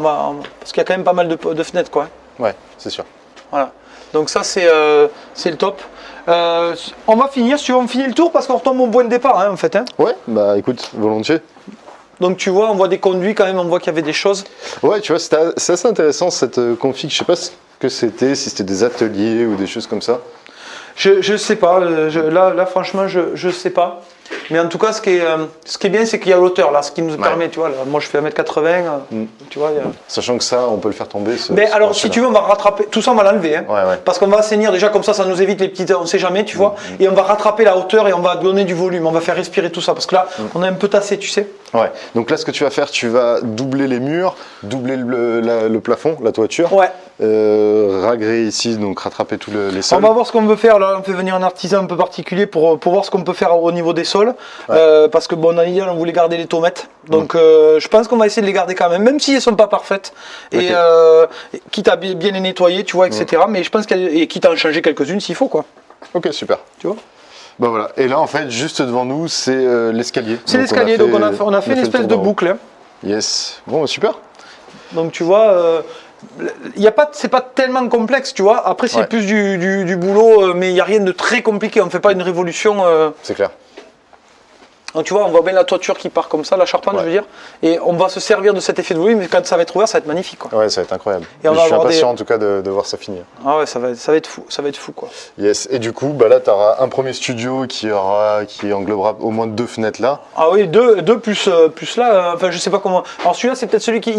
parce qu'il y a quand même pas mal de fenêtres, quoi. Ouais, c'est sûr. Voilà. Donc ça, c'est le top. On va finir, si tu veux, on finit le tour parce qu'on retombe au point de départ, hein, en fait. Hein. Ouais, bah écoute, volontiers. Donc tu vois, on voit des conduits quand même, on voit qu'il y avait des choses. Ouais, tu vois, c'est assez intéressant cette config. Je sais pas ce que c'était, si c'était des ateliers ou des choses comme ça. Je sais pas, là franchement, je sais pas. Mais en tout cas, ce qui est bien, c'est qu'il y a l'auteur là, ce qui nous permet, tu vois, là, moi je fais 1m80, tu vois. Sachant que ça, on peut le faire tomber. Mais alors, si tu veux, on va rattraper, tout ça on va l'enlever, hein, Ouais. parce qu'on va assainir déjà, comme ça nous évite les petites, on sait jamais, tu vois, et on va rattraper la hauteur et on va donner du volume, on va faire respirer tout ça, parce que là, on est un peu tassé, tu sais. Ouais. Donc là, ce que tu vas faire, tu vas doubler les murs, doubler le plafond, la toiture. Ouais. Ragréer ici, donc rattraper tous les On sols. va voir ce qu'on veut faire, là on fait venir un artisan un peu particulier pour voir ce qu'on peut faire au niveau des sols, parce que bon, on voulait garder les tomates, donc je pense qu'on va essayer de les garder quand même si elles sont pas parfaites, et quitte à bien les nettoyer, tu vois, etc. Mais je pense quitte à en changer quelques-unes s'il faut, quoi. Ok, super. Tu vois. Bah voilà. Et là, en fait, juste devant nous, c'est l'escalier. C'est l'escalier, donc on a fait une espèce de boucle. Hein. Yes. Bon, super. Donc tu vois, c'est pas tellement complexe, tu vois. Après c'est plus du boulot, mais il n'y a rien de très compliqué. On ne fait pas une révolution. C'est clair. Donc tu vois, on voit bien la toiture qui part comme ça, la charpente, je veux dire, et on va se servir de cet effet de volume, mais quand ça va être ouvert, ça va être magnifique, quoi. Ouais, ça va être incroyable. Et je suis impatient en tout cas de voir ça finir. Ah ouais, ça va être fou, quoi. Yes, et du coup, bah là, tu auras un premier studio qui englobera au moins 2 fenêtres là. Ah oui, deux plus là, enfin je sais pas comment. Alors celui-là, c'est peut-être celui qui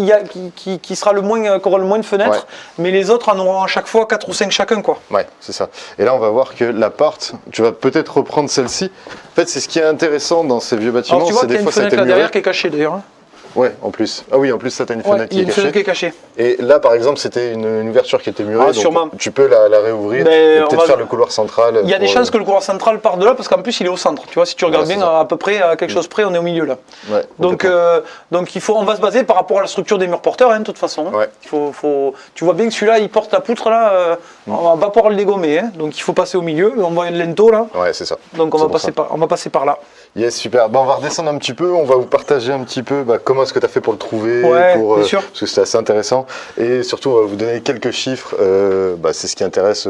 sera qui aura le moins de fenêtres, mais les autres en auront à chaque fois 4 ou 5 chacun, quoi. Ouais, c'est ça. Et là, on va voir que la porte, tu vas peut-être reprendre celle-ci. En fait, c'est ce qui est intéressant dans ces vieux bâtiments. Alors tu vois qu'il y a une fenêtre là derrière qui est cachée d'ailleurs. Ouais, en plus. Ah oui, en plus, ça, t'as une fenêtre qui est cachée. Il y a une fenêtre qui est cachée. Et là, par exemple, c'était une ouverture qui était murée. Ah, sûrement. Tu peux la réouvrir et peut-être faire le couloir central. Il y a des chances que le couloir central parte de là, parce qu'en plus, il est au centre. Tu vois, si tu regardes bien, à peu près, à quelque chose près, on est au milieu là. Ouais, donc on va se baser par rapport à la structure des murs porteurs, hein, de toute façon. Ouais. Tu vois bien que celui-là, il porte la poutre là. On va pas pouvoir le dégommer. Hein, donc il faut passer au milieu. On voit le lento là. Ouais, c'est ça. Donc on va passer par là. Yes, super. On va redescendre un petit peu. On va vous partager un petit peu comment est-ce que tu as fait pour le trouver. Bien sûr. Parce que c'était assez intéressant. Et surtout, on va vous donner quelques chiffres. C'est ce qui intéresse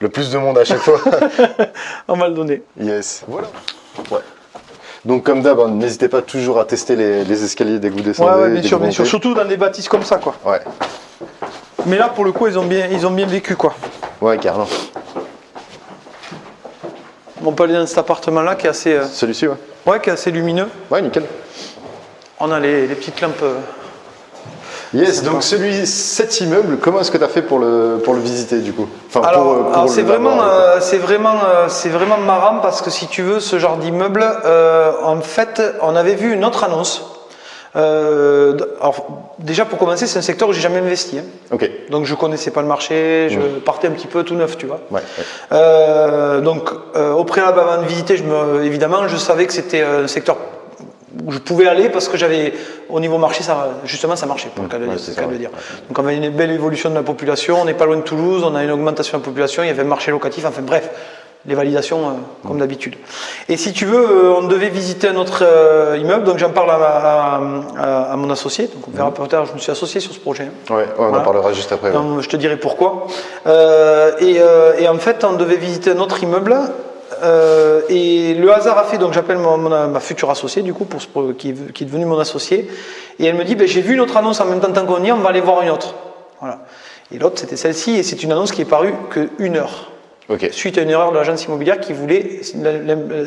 le plus de monde à chaque fois. On va le donner. Yes. Voilà. Ouais. Donc comme d'hab, n'hésitez pas toujours à tester les escaliers dès que vous descendez. Ouais, bien sûr. Surtout dans des bâtisses comme ça, quoi. Ouais. Mais là, pour le coup, ils ont bien vécu, quoi. Ouais, carrément. On peut aller dans cet appartement-là qui est assez... Celui-ci, ouais. Ouais, qui est assez lumineux. Ouais, nickel. On a les petites lampes. Yes, donc cet immeuble, comment est-ce que tu as fait pour le visiter du coup? Alors c'est vraiment marrant parce que si tu veux, ce genre d'immeuble, en fait, on avait vu une autre annonce. Alors déjà pour commencer, c'est un secteur où j'ai jamais investi. Hein. Ok. Donc je connaissais pas le marché, je partais un petit peu tout neuf, tu vois. Ouais. Donc au préalable avant de visiter, évidemment, je savais que c'était un secteur où je pouvais aller parce que j'avais au niveau marché, ça marchait, pour le cas de le dire. Donc on a une belle évolution de la population, on n'est pas loin de Toulouse, on a une augmentation de la population, il y avait un marché locatif, enfin bref, les validations comme d'habitude. Et si tu veux, on devait visiter un autre immeuble, donc j'en parle à mon associé, donc on verra plus tard, je me suis associé sur ce projet. Ouais, on en parlera juste après. Ouais. Donc, je te dirai pourquoi. Et en fait, on devait visiter un autre immeuble. Et le hasard a fait, donc j'appelle ma future associée du coup qui est devenue mon associée, et elle me dit j'ai vu une autre annonce en même temps qu'on y est, on va aller voir une autre. Voilà. Et l'autre c'était celle-ci, et c'est une annonce qui est parue qu'une heure. Okay. Suite à une erreur de l'agence immobilière qui voulait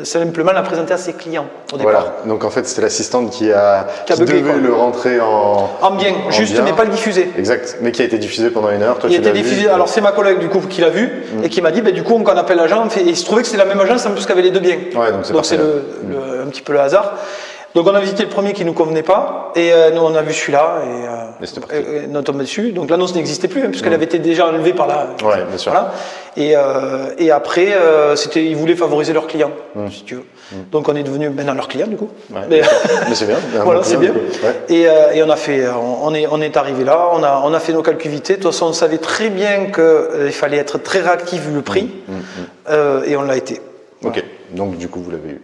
simplement la présenter à ses clients au départ. Voilà, donc en fait c'était l'assistante qui devait le rentrer en bien, mais pas le diffuser. Exact, mais qui a été diffusé pendant une heure. Toi, il a été diffusé, alors c'est ma collègue du coup qui l'a vu et qui m'a dit du coup on appelle l'agent, et il se trouvait que c'était la même agence en plus qu'avait les deux biens. Ouais, donc c'est un petit peu le hasard. Donc on a visité le premier qui ne nous convenait pas, et nous on a vu celui-là, et on est tombé dessus. Donc l'annonce n'existait plus, puisqu'elle avait été déjà enlevée par la... Ouais, bien sûr. Voilà. Et après, ils voulaient favoriser leurs clients, si tu veux. Donc on est devenu maintenant leurs clients, du coup. Ouais, mais c'est bien. Voilà, c'est bien. Ouais. Et on est arrivé là, on a fait nos calculs vitesse. De toute façon, on savait très bien qu'il fallait être très réactif vu le prix, et on l'a été. Ok, donc du coup vous l'avez eu.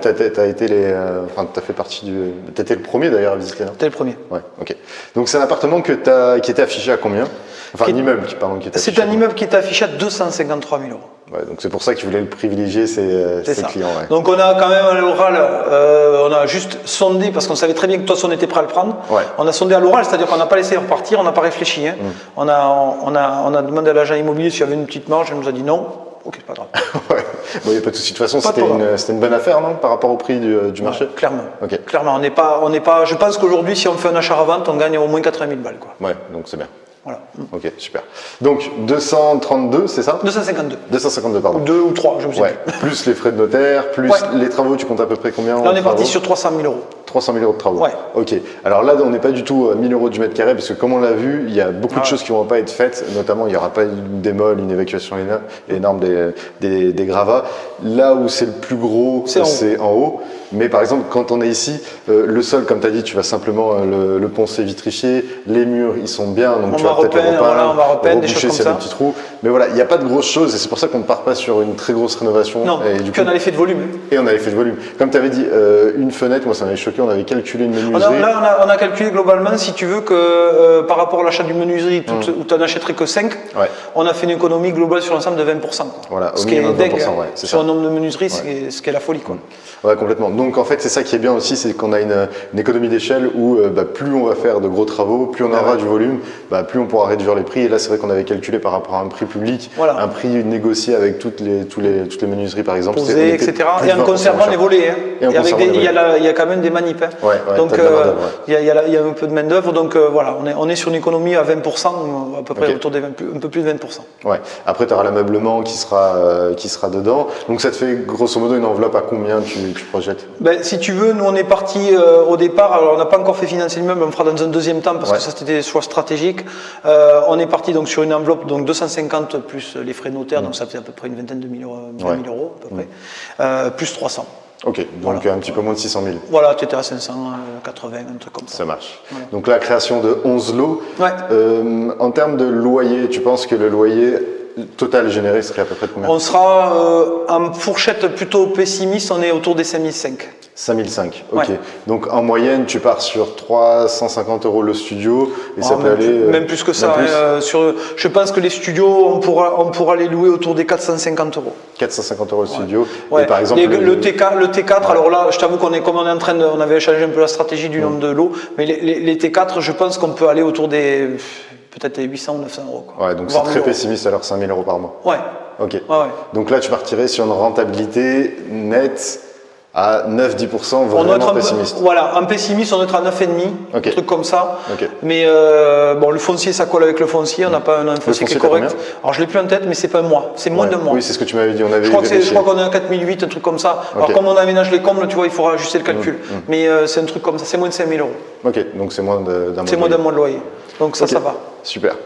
T'as fait partie du. T'étais le premier d'ailleurs à visiter, non? T'es le premier. Ouais, ok. Donc c'est un appartement qui était affiché à combien? Enfin un immeuble qui était affiché. C'est un immeuble qui était affiché à 253 000 €. Ouais, donc c'est pour ça que tu voulais le privilégier ses clients. Ouais. Donc on a quand même à l'oral, on a juste sondé parce qu'on savait très bien que toi on était prêt à le prendre. Ouais. On a sondé à l'oral, c'est-à-dire qu'on n'a pas laissé repartir, on n'a pas réfléchi. Hein. On a demandé à l'agent immobilier s'il y avait une petite marge, elle nous a dit non. Ok, c'est pas grave. Ouais. Bon, il n'y a pas de souci. De toute façon, c'était une bonne affaire, non, par rapport au prix du marché? Clairement. Okay. Clairement, on n'est pas. Je pense qu'aujourd'hui, si on fait un achat à vente, on gagne au moins 80 000 balles, quoi. Ouais, donc c'est bien. Voilà. Ok, super. Donc 232, c'est ça? 252. 252, pardon. 2 ou 3, je me souviens. Plus les frais de notaire, plus les travaux, tu comptes à peu près combien? Là, on est parti sur 300 000 €. 300 000 € de travaux. Ouais. Ok. Alors là, on n'est pas du tout à 1000 € du mètre carré, parce que comme on l'a vu, il y a beaucoup de choses qui ne vont pas être faites. Notamment, il n'y aura pas une démol, une évacuation énorme des gravats. Là où c'est le plus gros, c'est en haut. Mais par exemple, quand on est ici, le sol, comme tu as dit, tu vas simplement le poncer, vitrifier. Les murs, ils sont bien, donc tu vas peut-être les repeindre. On va repeindre des choses comme ça. Des petits trous. Mais voilà, il n'y a pas de grosses choses, et c'est pour ça qu'on ne part pas sur une très grosse rénovation. Non, et puis on a l'effet de volume. Et on a l'effet de volume. Comme tu avais dit, une fenêtre, moi ça m'avait choqué, on avait calculé une menuiserie. On a calculé globalement, si tu veux, que par rapport à l'achat d'une menuiserie, où tu n'en achèterais que 5, on a fait une économie globale sur l'ensemble de 20%. Voilà, ce qui est dingue. Ouais, sur un nombre de menuiseries, ce qui est la folie. Quoi. Ouais, complètement. Donc en fait, c'est ça qui est bien aussi, c'est qu'on a une économie d'échelle où plus on va faire de gros travaux, plus on aura du volume, plus on pourra réduire les prix. Et là, c'est vrai qu'on avait calculé par rapport à un prix public, un prix négocié avec toutes les menuiseries par exemple. Posé, etc. Et en conservant les volets. Hein. Et il y a quand même des manips. Hein. Donc il y a un peu de main d'œuvre. Donc voilà, on est sur une économie à 20%, à peu près autour des un peu plus de 20%. Ouais. Après, tu auras l'ameublement qui sera dedans. Donc ça te fait grosso modo une enveloppe à combien tu projettes? Si tu veux, nous on est parti au départ. Alors on n'a pas encore fait financer l'immeuble, on le fera dans un deuxième temps parce que ça c'était des choix stratégiques. On est parti donc sur une enveloppe donc 250 plus les frais notaires, donc ça fait à peu près une vingtaine de 20 000 euros à peu près, plus 300. Ok, donc un petit peu moins de 600 000. Voilà, tu étais à 580, un truc comme ça. Ça marche. Voilà. Donc la création de 11 lots. Ouais. En termes de loyer, tu penses que le loyer total généré serait à peu près de combien? On sera en fourchette plutôt pessimiste, on est autour des 5005. 5005, ok. Ouais. Donc en moyenne, tu pars sur 350 € le studio et ça peut aller. Même plus que ça. Je pense que les studios, on pourra les louer autour des 450 €. 450 € le studio. Et par exemple, le T4, alors là, je t'avoue on avait changé un peu la stratégie du nombre de lots, mais les T4, je pense qu'on peut aller autour des peut-être 800 ou 900 €. Ouais, donc c'est très pessimiste alors 5 000 € par mois. Ouais. Ok. Donc là, tu partirais sur une rentabilité nette à 9-10%, vraiment pessimiste. Voilà, en pessimiste, on doit être à 9,5, un truc comme ça. Mais le foncier, ça colle avec le foncier, on n'a pas un foncier qui est correct. Alors je ne l'ai plus en tête, mais c'est pas un mois, c'est moins de mois. Oui, c'est ce que tu m'avais dit, je crois qu'on est à 4008, un truc comme ça. Alors comme on aménage les combles, tu vois, il faudra ajuster le calcul. Mais c'est un truc comme ça, c'est moins de 5 000 €. Ok, donc c'est moins d'un mois. C'est moins d'un mois de loyer. Donc ça va. Super.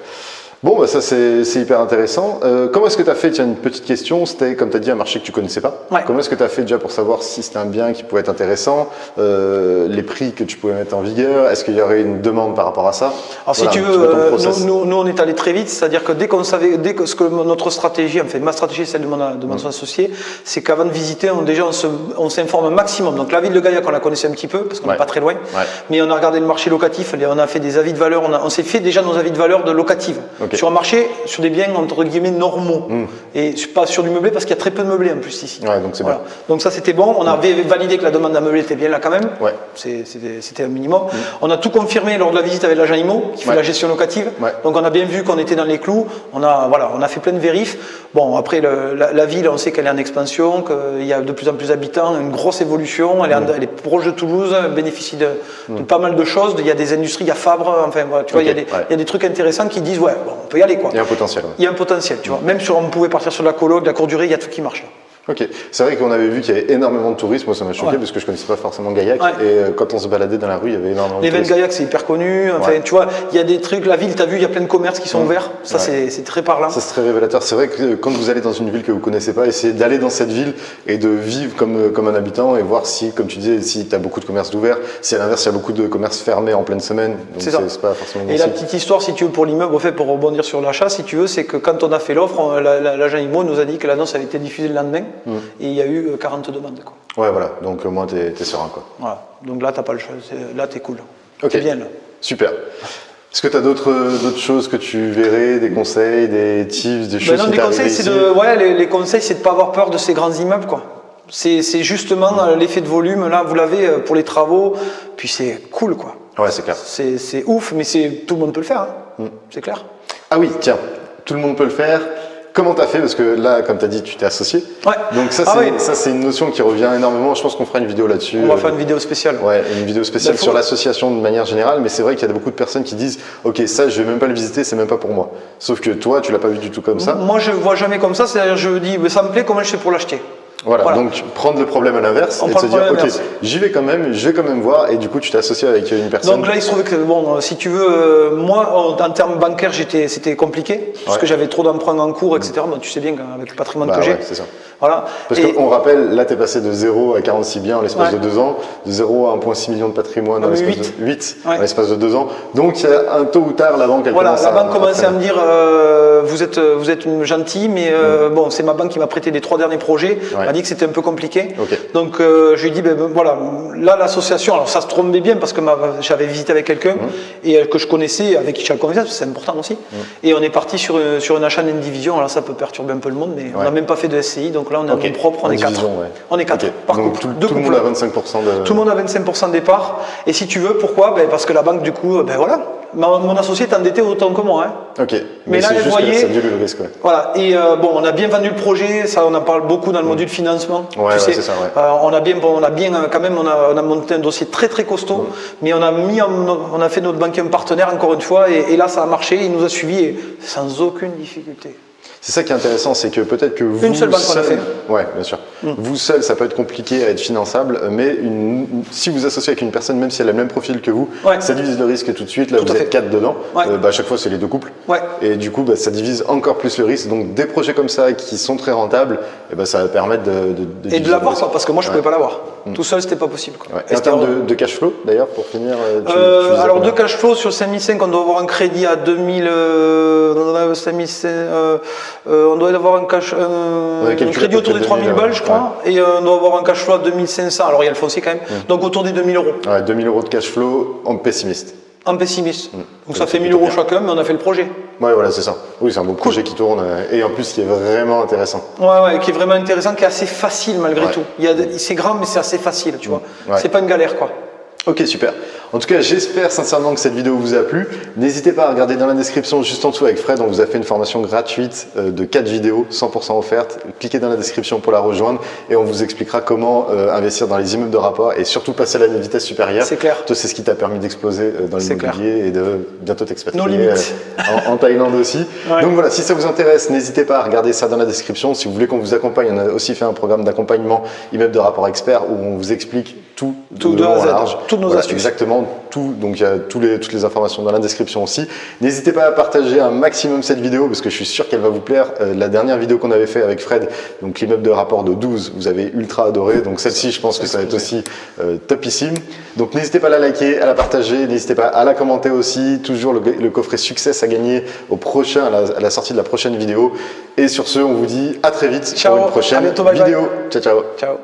Bon, ça c'est hyper intéressant. Comment est-ce que tu as fait? Tiens, une petite question. C'était, comme tu as dit, un marché que tu ne connaissais pas. Ouais. Comment est-ce que tu as fait déjà pour savoir si c'était un bien qui pouvait être intéressant, les prix que tu pouvais mettre en vigueur? Est-ce qu'il y aurait une demande par rapport à ça? Alors si tu veux, nous on est allé très vite, c'est-à-dire que dès que notre stratégie, enfin ma stratégie, celle de mon associé, c'est qu'avant de visiter, on s'informe un maximum. Donc la ville de Gaillac, on la connaissait un petit peu parce qu'on n'est pas très loin, mais on a regardé le marché locatif, on a fait des avis de valeur, on s'est fait déjà nos avis de valeur de locative. Sur un marché, sur des biens entre guillemets normaux et pas sur du meublé parce qu'il y a très peu de meublé en plus ici. Ouais, donc c'est bien. Donc ça c'était bon, on avait validé que la demande d'un meublé était bien là quand même, c'était un minimum. On a tout confirmé lors de la visite avec l'agent IMO qui fait la gestion locative, donc on a bien vu qu'on était dans les clous, on a fait plein de vérifs. Bon après la ville, on sait qu'elle est en expansion, qu'il y a de plus en plus d'habitants, une grosse évolution, elle est proche de Toulouse, elle bénéficie de pas mal de choses, il y a des industries, il y a Fabre, enfin voilà, tu vois, il y a des trucs intéressants qui disent on peut y aller quoi. Il y a un potentiel. Il y a un potentiel, tu vois. Même on pouvait partir sur la colo, de la cour durée, il y a tout qui marche là. Ok, c'est vrai qu'on avait vu qu'il y avait énormément de tourisme, moi ça m'a choqué parce que je connaissais pas forcément Gaillac et quand on se baladait dans la rue il y avait énormément de tourisme. Les Gaillac c'est hyper connu, enfin tu vois, il y a des trucs, la ville t'as vu, il y a plein de commerces qui sont ouverts, ça c'est très parlant. Ça c'est très révélateur, c'est vrai que quand vous allez dans une ville que vous connaissez pas, essayez d'aller dans cette ville et de vivre comme un habitant et voir si, comme tu disais, si tu as beaucoup de commerces ouverts, si à l'inverse il y a beaucoup de commerces fermés en pleine semaine, donc c'est pas forcément Et la petite histoire si tu veux pour l'immeuble, au fait pour rebondir sur l'achat, si tu veux, c'est que quand on a fait l'offre, l'agent IMO nous a dit que l'annonce avait été diffusée le lendemain et il y a eu 40 demandes quoi. Ouais voilà, donc au moins t'es serein quoi. Voilà, donc là t'as pas le choix, là t'es cool. Ok, t'es bien là. Super. Est-ce que tu as d'autres choses que tu verrais, des conseils, des tips, des choses qui t'arrivent ici? Les conseils c'est de pas avoir peur de ces grands immeubles quoi. C'est justement l'effet de volume, là vous l'avez pour les travaux, puis c'est cool quoi. Ouais c'est clair. C'est ouf, mais tout le monde peut le faire, c'est clair. Ah oui, tiens, tout le monde peut le faire. Comment tu as fait? Parce que là, comme tu as dit, tu t'es associé. Ouais. Donc ça, c'est une notion qui revient énormément. Je pense qu'on fera une vidéo là-dessus. On va faire une vidéo spéciale. Ouais, une vidéo spéciale sur l'association de manière générale. Mais c'est vrai qu'il y a beaucoup de personnes qui disent « Ok, ça, je vais même pas le visiter, c'est même pas pour moi. » Sauf que toi, tu l'as pas vu du tout comme ça. Moi, je vois jamais comme ça. C'est-à-dire, je dis « Ça me plaît, comment je fais pour l'acheter ?» Voilà, donc prendre le problème à l'inverse et se dire « Ok, j'y vais quand même, je vais quand même voir. » Et du coup, tu t'es associé avec une personne. Donc là, il se trouvait que, bon, si tu veux, moi, en termes bancaires, c'était compliqué. Parce que j'avais trop d'emprunts en cours, etc. Donc, tu sais bien qu'avec le patrimoine que j'ai. Ouais, c'est ça. Voilà. Parce qu'on rappelle, là, tu es passé de 0 à 46 biens en l'espace de 2 ans, de 0 à 1,6 million de patrimoine en l'espace de 8 en l'espace de 2 ans. Donc, il y a un tôt ou tard, la banque, commençait à me dire vous êtes gentil, mais bon, c'est ma banque qui m'a prêté les 3 derniers projets. Elle m'a dit que c'était un peu compliqué. Donc je lui ai dit, voilà, là l'association, alors ça se tombait bien parce que j'avais visité avec quelqu'un et que je connaissais, avec qui j'avais confiance, c'est important aussi. Et on est parti sur un achat d'indivision. Alors ça peut perturber un peu le monde, mais on n'a même pas fait de SCI, donc là on est en nom propre, on est 4. On est 4 par donc couple. Tout le monde a 25% de... Tout le monde a 25% de départ. Et si tu veux, pourquoi? Parce que la banque, du coup, voilà. Mon associé est endetté autant que moi. Mais là, vous voyez, ça dilue le risque. Voilà. Et bon, on a bien vendu le projet. Ça, on en parle beaucoup dans le module financement. C'est ça. On a bien quand même, on a monté un dossier très très costaud. Mais on a fait notre banquier un partenaire encore une fois. Et là, ça a marché. Il nous a suivis sans aucune difficulté. C'est ça qui est intéressant, c'est que peut-être que vous... Une seule banque qu'on a fait. Ouais, bien sûr. Vous seul, ça peut être compliqué à être finançable, mais si vous associez avec une personne, même si elle a le même profil que vous, ça divise le risque tout de suite. Là, vous êtes 4 dedans. À chaque fois, c'est les 2 couples. Et du coup, ça divise encore plus le risque. Donc, des projets comme ça qui sont très rentables, ça va permettre et de l'avoir, parce que moi, je ne pouvais pas l'avoir. Tout seul, c'était pas possible. Et en termes de cash flow, d'ailleurs, pour finir, alors, de cash flow, sur 5005, on doit avoir un crédit à 2000... on doit avoir un crédit autour des 3000 balles, je crois, et on doit avoir un cash flow à 2500. Alors il y a le foncier quand même, donc autour des 2000 euros. 2000 euros de cash flow en pessimiste. En pessimiste. Donc ça fait 1000 euros chacun, mais on a fait le projet. Ouais, voilà, c'est ça. Oui, c'est un beau projet qui tourne, et en plus qui est vraiment intéressant. Ouais, qui est vraiment intéressant, qui est assez facile malgré tout. C'est grand, mais c'est assez facile, tu vois. C'est pas une galère, quoi. Ok, super. En tout cas, j'espère sincèrement que cette vidéo vous a plu. N'hésitez pas à regarder dans la description juste en dessous avec Fred. On vous a fait une formation gratuite de 4 vidéos, 100% offerte. Cliquez dans la description pour la rejoindre et on vous expliquera comment investir dans les immeubles de rapport et surtout passer à la vitesse supérieure. C'est clair. Toi, c'est ce qui t'a permis d'exploser dans l'immobilier et de bientôt t'expatrier en Thaïlande aussi. Donc voilà, si ça vous intéresse, n'hésitez pas à regarder ça dans la description. Si vous voulez qu'on vous accompagne, on a aussi fait un programme d'accompagnement immeuble de rapport expert où on vous explique tout de long en large. Toutes nos astuces. Exactement, tout. Donc il y a toutes les informations dans la description aussi. N'hésitez pas à partager un maximum cette vidéo parce que je suis sûr qu'elle va vous plaire. La dernière vidéo qu'on avait fait avec Fred, donc l'immeuble de rapport de 12, vous avez ultra adoré. Donc celle-ci, je pense que ça va être aussi topissime. Donc n'hésitez pas à la liker, à la partager, n'hésitez pas à la commenter aussi. Toujours le coffret Success à gagner à la sortie de la prochaine vidéo. Et sur ce, on vous dit à très vite pour une prochaine vidéo. Ciao, ciao. Ciao.